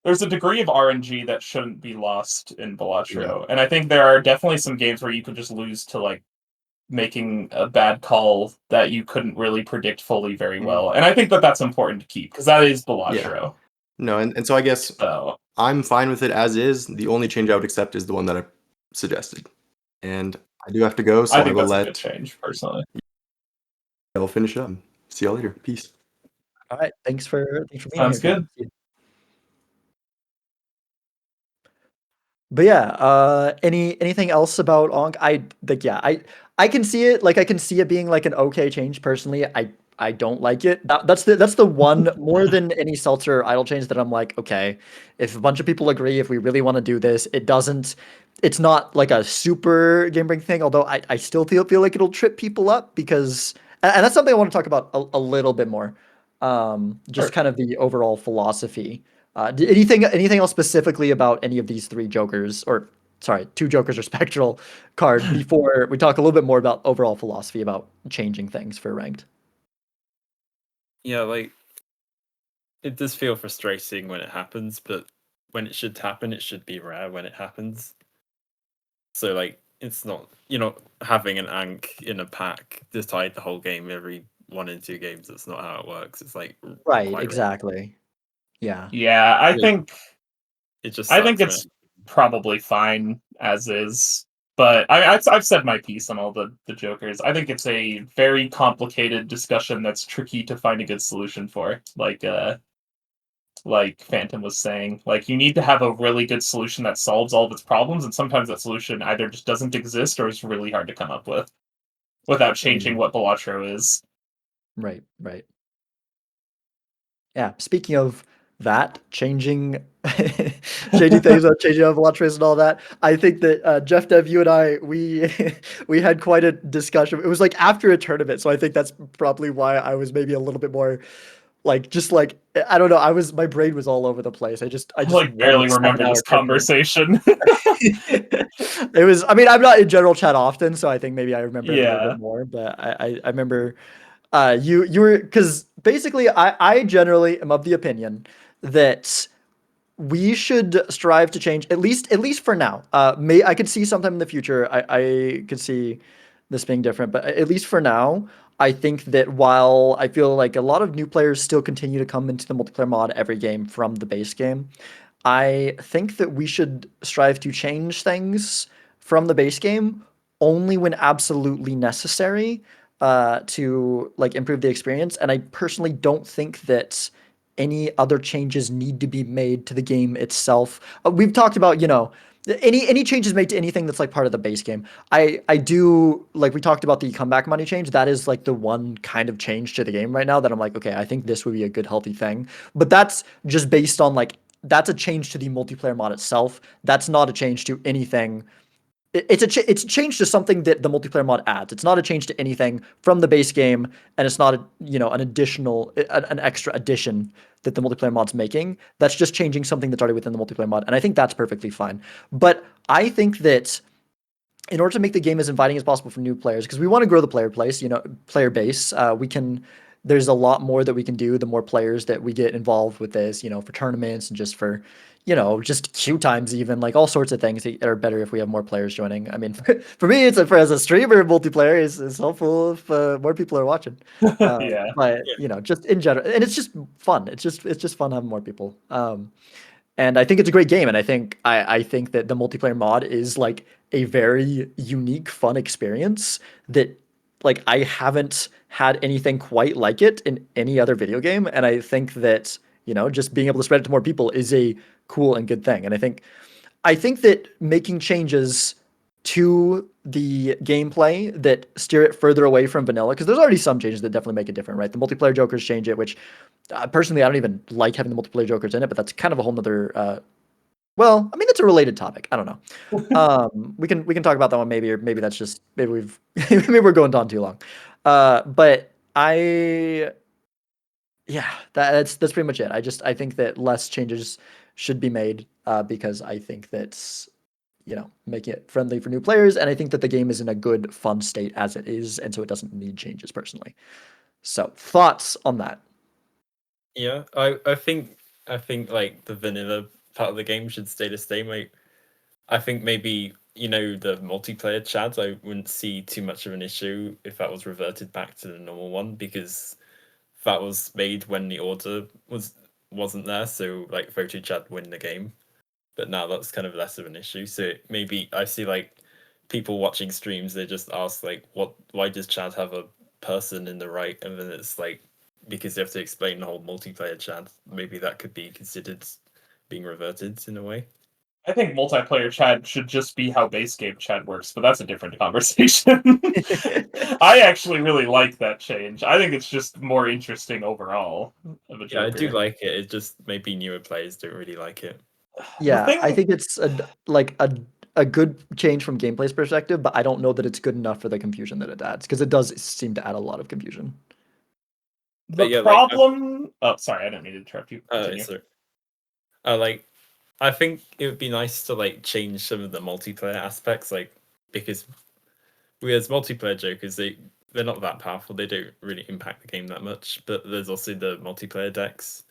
RNG that shouldn't be lost in Balatro. And I think there are definitely some games where you could just lose to like making a bad call that you couldn't really predict fully very well. And I think that that's important to keep because that is
Yeah.
Balatro.
No, and so I guess
So
I'm fine with it as is. The only change I would accept is the one that I suggested. And I do have to go, so
I
I
think
will
that's a good
let
change, personally.
I'll finish up. See y'all later. Peace.
All right. Thanks for being
Sounds
here.
good.
But yeah, anything else about Onk? I can see it. Like I can see it being like an okay change. Personally, I don't like it. That's the one more than any seltzer idle change that I'm like, okay, if a bunch of people agree, if we really want to do this, it's not like a super game breaking thing. Although I still feel like it'll trip people up because, and that's something I want to talk about a little bit more. Just
Sure.
kind of the overall philosophy. Anything else specifically about any of these three Jokers, or sorry, two Jokers or Spectral card before we talk a little bit more about overall philosophy about changing things for ranked?
Yeah, like it does feel frustrating when it happens, but when it should happen, it should be rare when it happens. So like it's not having an Ankh in a pack decide the whole game every 1 and 2 games. That's not how it works. It's like
Right,
quite
exactly. Yeah.
Yeah,
it just
I think
sucks when
it's probably fine as is. But I've said my piece on all the Jokers. I think it's a very complicated discussion that's tricky to find a good solution for. Like Phantom was saying, like you need to have a really good solution that solves all of its problems, and sometimes that solution either just doesn't exist or is really hard to come up with without changing what Balatro is.
Right, right. Yeah, speaking of that, changing things up, changing up Balatro and all that. I think that Jeff Dev, you and I, we we had quite a discussion. It was like after a tournament, so I think that's probably why I was maybe a little bit more like just like I don't know. My brain was all over the place. I
I
just
like
won a
barely remember
7 hour
this
tournament.
conversation.
It was. I mean, I'm not in general chat often, so I think maybe I remember it a little bit
Yeah.
more. But I remember you were because basically I generally am of the opinion that we should strive to change at least for now. May I could see sometime in the future. I could see this being different, but at least for now, I think that while I feel like a lot of new players still continue to come into the multiplayer mod every game from the base game, I think that we should strive to change things from the base game only when absolutely necessary to like improve the experience. And I personally don't think that any other changes need to be made to the game itself. We've talked about, any changes made to anything that's like part of the base game. I do like we talked about the comeback money change. That is like the one kind of change to the game right now that I'm like, okay, I think this would be a good healthy thing. But that's just based on like that's a change to the multiplayer mod itself. That's not a change to anything. It's a change to something that the multiplayer mod adds. It's not a change to anything from the base game, and it's not an additional an extra addition that the multiplayer mod's making. That's just changing something that's already within the multiplayer mod, and I think that's perfectly fine. But I think that in order to make the game as inviting as possible for new players, because we want to grow the player base, we can. There's a lot more that we can do. The more players that we get involved with this, for tournaments and just for, just queue times, even like all sorts of things that are better if we have more players joining. I mean, for me, as a streamer, multiplayer is helpful if more people are watching.
Yeah.
But
Yeah.
just in general, and it's just fun. It's just fun having more people. And I think it's a great game, and I think that the multiplayer mod is like a very unique, fun experience that like I haven't had anything quite like it in any other video game, and I think that just being able to spread it to more people is a cool and good thing. And I think that making changes to the gameplay that steer it further away from vanilla, because there's already some changes that definitely make it different, right? The multiplayer jokers change it, which personally I don't even like having the multiplayer jokers in it, but that's kind of a whole nother. Well, I mean it's a related topic. I don't know. We can talk about that one maybe, or maybe that's just maybe we've maybe we're going on too long. But yeah, that's pretty much it. I think that less changes should be made because I think that's making it friendly for new players, and I think that the game is in a good, fun state as it is, and so it doesn't need changes personally. So, thoughts on that?
Yeah, I think like the vanilla part of the game should stay the same. Like I think maybe the multiplayer chat I wouldn't see too much of an issue if that was reverted back to the normal one, because that was made when the order wasn't there, so like photo chat win the game. But now that's kind of less of an issue. So maybe I see like people watching streams, they just ask like, what? Why does chat have a person in the right? And then it's like because they have to explain the whole multiplayer chat. Maybe that could be considered being reverted in a way.
I think multiplayer chat should just be how base game chat works, but that's a different conversation. I actually really like that change. I think it's just more interesting overall of a
Yeah, I do
Joker.
like it. It just maybe newer players don't really like it.
The
Yeah, I
thing,
think it's like a good change from gameplay's perspective, but I don't know that it's good enough for the confusion that it adds because it does seem to add a lot of confusion.
the
But yeah, like
problem. Oh, sorry, I didn't mean to interrupt you. Continue.
so like I think it would be nice to like change some of the multiplayer aspects, like because we as multiplayer jokers, they're not that powerful. They don't really impact the game that much. But there's also the multiplayer decks,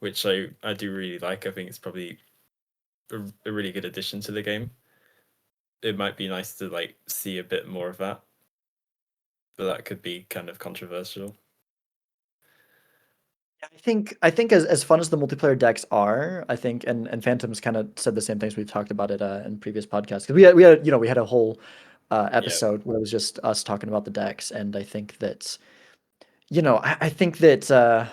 which I do really like. I think it's probably a really good addition to the game. It might be nice to like see a bit more of that, but that could be kind of controversial.
I think as fun as the multiplayer decks are, I think and Phantom's kind of said the same things we've talked about it in previous podcasts because we had a whole
Yeah,
episode where it was just us talking about the decks, and I think that I think that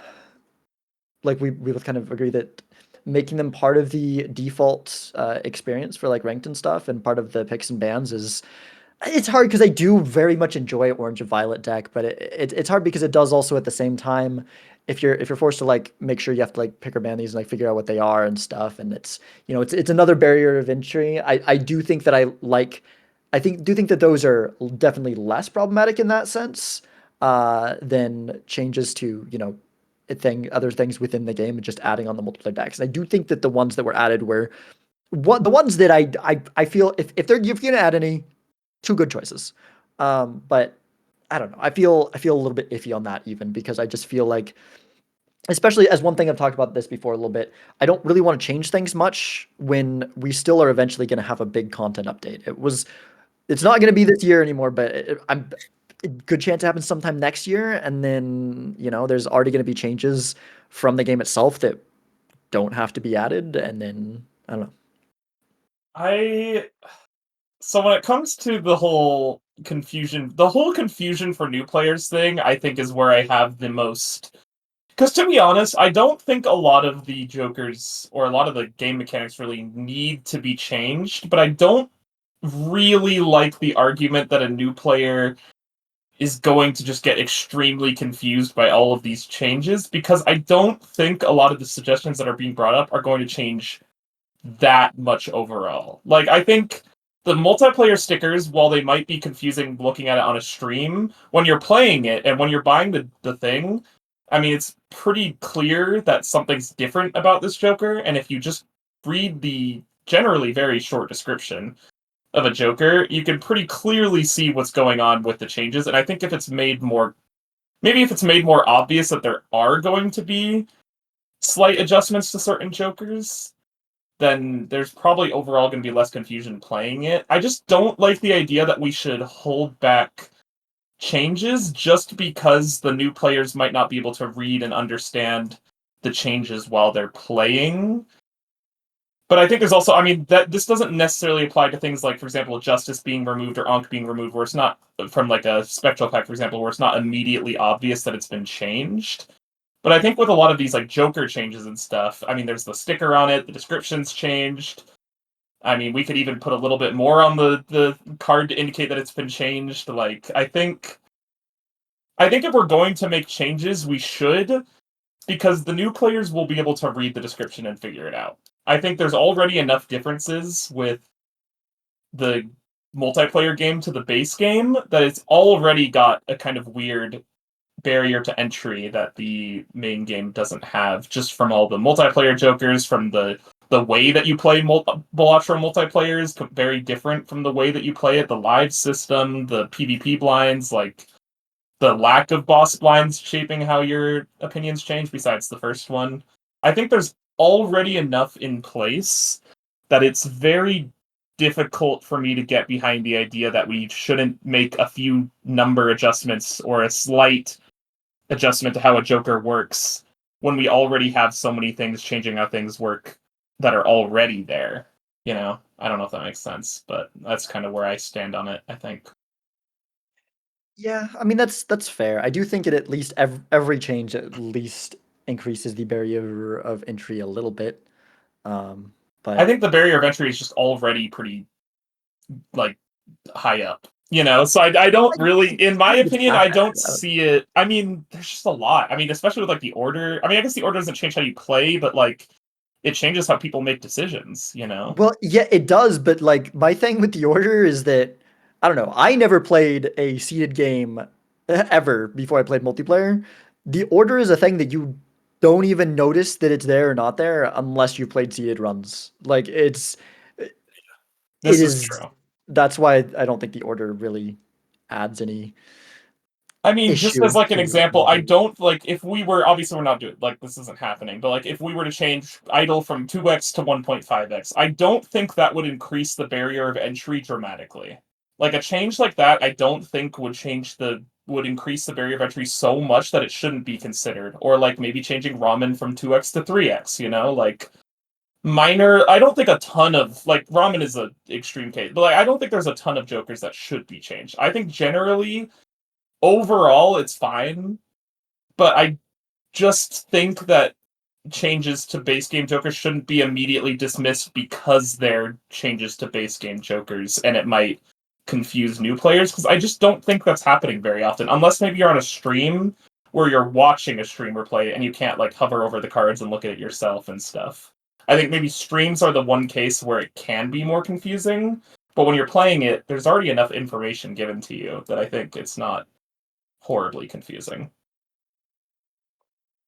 like we both kind of agree that making them part of the default experience for like ranked and stuff and part of the picks and bans is It's hard because I do very much enjoy Orange and Violet deck, but it's hard because it does also at the same time, if you're forced to like make sure you have to like pick or ban these and like figure out what they are and stuff, and it's another barrier of entry. I do think that I think that those are definitely less problematic in that sense than changes to other things within the game and just adding on the multiplayer decks. And I do think that the ones that were added were the ones that I feel if they're if you're gonna add any two good choices. But I don't know. I feel a little bit iffy on that even because I just feel like, especially as one thing I've talked about this before a little bit, I don't really want to change things much when we still are eventually going to have a big content update. It's not going to be this year anymore, but I'm a good chance it happens sometime next year, and then there's already going to be changes from the game itself that don't have to be added, and then I don't know.
I So when it comes to the whole confusion for new players thing, I think is where I have the most. Because to be honest, I don't think a lot of the jokers or a lot of the game mechanics really need to be changed, but I don't really like the argument that a new player is going to just get extremely confused by all of these changes, because I don't think a lot of the suggestions that are being brought up are going to change that much overall. Like, I think the multiplayer stickers, while they might be confusing looking at it on a stream, when you're playing it and when you're buying the thing, I mean, it's pretty clear that something's different about this Joker, and if you just read the generally very short description of a Joker, you can pretty clearly see what's going on with the changes. And I think if it's made more, maybe if it's made more obvious that there are going to be slight adjustments to certain Jokers, then there's probably overall going to be less confusion playing it. I just don't like the idea that we should hold back changes just because the new players might not be able to read and understand the changes while they're playing. But I think there's also, I mean, that this doesn't necessarily apply to things like, for example, Justice being removed or Ankh being removed, where it's not from like a Spectral pack, for example, where it's not immediately obvious that it's been changed. But I think with a lot of these like Joker changes and stuff, I mean, there's the sticker on it, the description's changed. I mean, we could even put a little bit more on the card to indicate that it's been changed. Like, I think if we're going to make changes, we should, because the new players will be able to read the description and figure it out. I think there's already enough differences with the multiplayer game to the base game that it's already got a kind of weird barrier to entry that the main game doesn't have, just from all the multiplayer jokers, from the way that you play Balatro multiplayer is very different from the way that you play it. The live system, the PvP blinds, like the lack of boss blinds shaping how your opinions change, besides the first one. I think there's already enough in place that it's very difficult for me to get behind the idea that we shouldn't make a few number adjustments or a slight adjustment to how a Joker works when we already have so many things changing how things work that are already there. I don't know if that makes sense, but that's kind of where I stand on it, I think.
Yeah, I mean that's fair. I do think it at least every change at least increases the barrier of entry a little bit. Um,
I
but
think the barrier of entry is just already pretty, like, high up. So I don't really, in
I
my
think it's
opinion,
that
I
bad.
don't see it. I mean, there's just a lot. I mean, especially with like the order. I mean, I guess the order doesn't change how you play, but like it changes how people make decisions.
Well, yeah, it does, but like my thing with the order is that I don't know. I never played a seeded game ever before I played multiplayer. The order is a thing that you don't even notice that it's there or not there unless you played seeded runs. Like it
This is
is
true.
that's why I don't think the order really adds any
I mean, just as
issue
like an
to
example, I
multiplayer.
don't like if we were obviously we're not doing like this isn't happening, but like if we were to change idle from 2x to 1.5x, I don't think that would increase the barrier of entry dramatically. Like a change like that, I don't think would increase the barrier of entry so much that it shouldn't be considered. Or like maybe changing ramen from 2x to 3x, like minor. I don't think a ton of like ramen is a extreme case, but like I don't think there's a ton of jokers that should be changed. I think generally overall it's fine, but I just think that changes to base game jokers shouldn't be immediately dismissed because they're changes to base game jokers, and it might confuse new players, because I just don't think that's happening very often, unless maybe you're on a stream where you're watching a streamer play and you can't like hover over the cards and look at it yourself and stuff. I think maybe streams are the one case where it can be more confusing, but when you're playing it, there's already enough information given to you that I think it's not horribly confusing.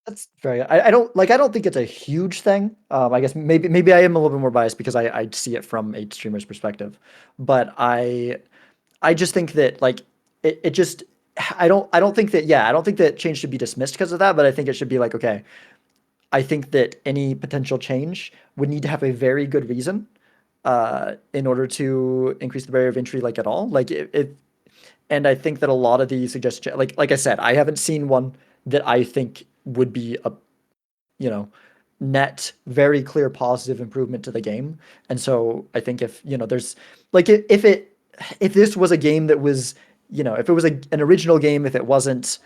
That's very. I don't think it's a huge thing. I guess maybe I am a little bit more biased because I see it from a streamer's perspective, but I just think that like it just I don't think that I don't think that change should be dismissed because of that, but I think it should be like okay, I think that any potential change would need to have a very good reason in order to increase the barrier of entry like at all. Like it and I think that a lot of the suggestions like I said, I haven't seen one that I think would be a you know, net very clear positive improvement to the game. And so I think if, there's like if this was a game that was, if it was an original game, if it wasn't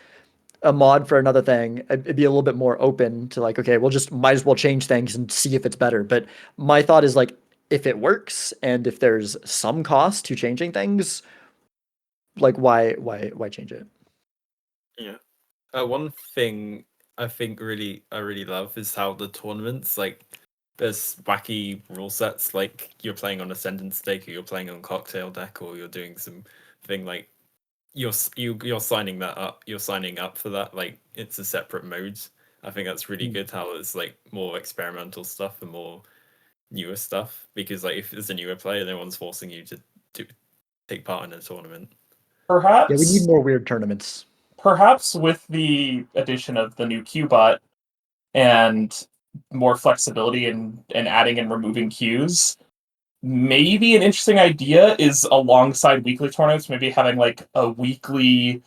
a mod for another thing, it'd be a little bit more open to like, okay, we'll just might as well change things and see if it's better. But my thought is like, if it works and if there's some cost to changing things, like why change it?
Yeah. One thing I really love is how the tournaments like there's wacky rule sets like you're playing on Ascendant Stake or you're playing on Cocktail Deck or you're doing some thing like you're signing that up. You're signing up for that like it's a separate mode. I think that's really good how it's like more experimental stuff and more newer stuff because like if there's a newer player, no one's forcing you to take part in a tournament.
Yeah, we need
Perhaps
more weird tournaments.
perhaps with the addition of the new Qbot and more flexibility in adding and removing queues, maybe an interesting idea is alongside weekly tournaments, maybe having like a weekly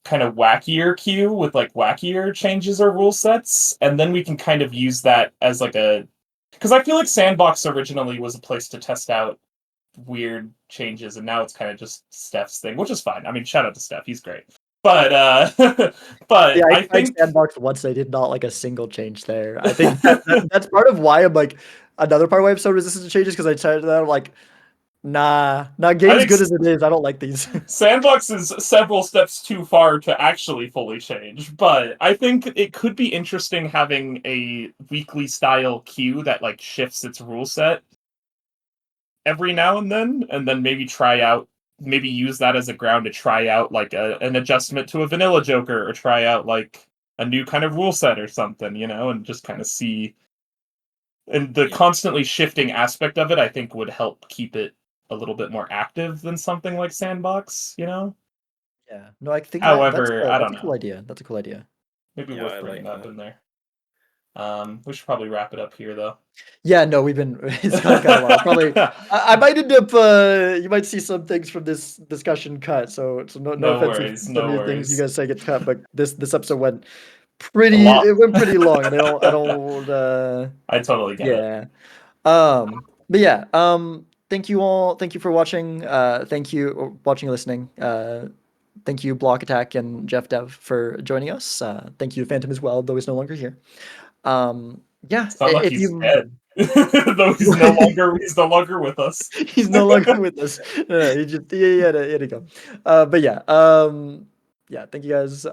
kind of wackier queue with like wackier changes or rule sets, and then we can kind of use that as like a because I feel like Sandbox originally was a place to test out weird changes, and now it's kind of just Steph's thing, which is fine. I mean, shout out to Steph, he's great. But
Yeah,
but
I
I
tried
think
Sandbox once. I did not like a single change there. I think that's part of why I'm like another part of why I'm so resistant to changes because I tried that. I'm like, nah,
I
game's
think
good as it is. I don't like these.
Sandbox is several steps too far to actually fully change, but I think it could be interesting having a weekly style queue that like shifts its rule set every now and then maybe try out maybe use that as a ground to try out like an adjustment to a vanilla Joker or try out like a new kind of rule set or something, and just kind of see. And the
Yeah.
constantly shifting aspect of it, I think, would help keep it a little bit more active than something like Sandbox.
Yeah, no, I think
However, I
that's
don't
a cool
know.
idea. That's a cool idea.
Maybe
Yeah,
worth
I
bringing
like
up
that.
in there. We should probably wrap it up here, though.
Yeah, no, we've been it's gone kind of long. Probably, I might end up. You might see some things from this discussion cut. So no
No
offense if
worries,
some of
no
your things you
worries.
guys say get cut, but this episode went
A
pretty.
lot.
It went pretty long, and I don't.
I totally get it.
Yeah. But yeah, thank you all. Thank you for watching. Thank you or watching and listening. Thank you, Block Attack and Jeff Dev for joining us. Thank you to Phantom as well, though he's no longer here. Yeah,
It's not like
if
he's
you
dead, though he's no longer with us.
he's no longer with us. No, he just he had to go. But yeah, yeah. Thank you guys.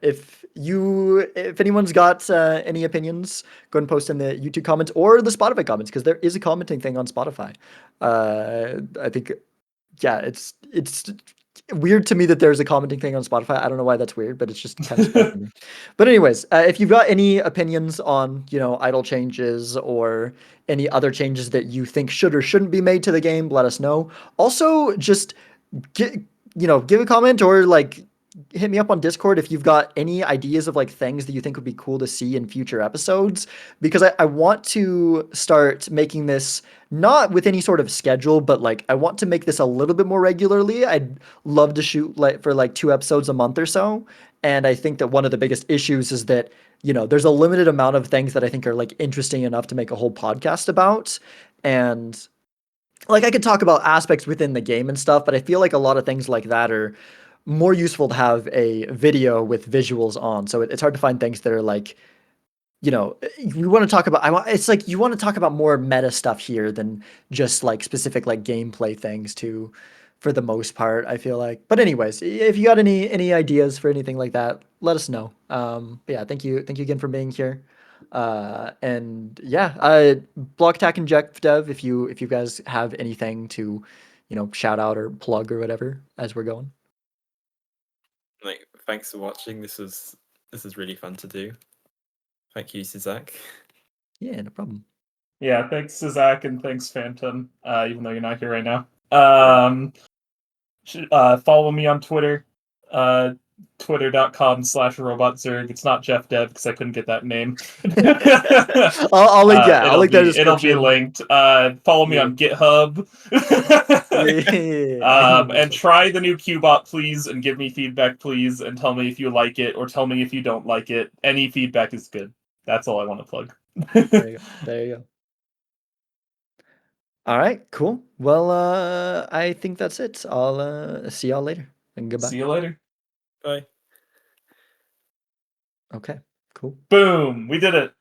If anyone's got any opinions, go ahead and post in the YouTube comments or the Spotify comments because there is a commenting thing on Spotify. I think yeah, it's weird to me that there's a commenting thing on Spotify. I don't know why that's weird, but it's just kind of strange to me. But anyways, if you've got any opinions on, idle changes or any other changes that you think should or shouldn't be made to the game, let us know. Also, just get, give a comment or like hit me up on Discord if you've got any ideas of like things that you think would be cool to see in future episodes because I want to start making this not with any sort of schedule but like I want to make this a little bit more regularly. I'd love to shoot like for like 2 episodes a month or so, and I think that one of the biggest issues is that there's a limited amount of things that I think are like interesting enough to make a whole podcast about. And like I could talk about aspects within the game and stuff, but I feel like a lot of things like that are more useful to have a video with visuals on. So it's hard to find things that are like, we want to talk about. It's like you want to talk about more meta stuff here than just like specific like gameplay things too. for the most part, I feel like. But anyways, if you got any ideas for anything like that, let us know. But yeah, thank you again for being here. And yeah, Block Attack and Jeff Dev, if you guys have anything to, shout out or plug or whatever as we're going.
Like, thanks for watching. This is really fun to do. Thank you, Zach.
Yeah, no problem.
Yeah, thanks to Zach and thanks Phantom, even though you're not here right now. Follow me on Twitter, twitter.com/robotzerg. It's not Jeff Dev because I couldn't get that name.
I'll link. Yeah, I'll link that
It'll be
description.
linked. Follow me
Yeah.
on GitHub.
Yeah.
And try the new Qbot, please, and give me feedback, please, and tell me if you like it or tell me if you don't like it. Any feedback is good. That's all I want to plug.
There you go. There you go. All right, cool. Well, I think that's it. I'll see y'all later and goodbye.
See you later.
Bye.
Okay, cool.
Boom! We did it.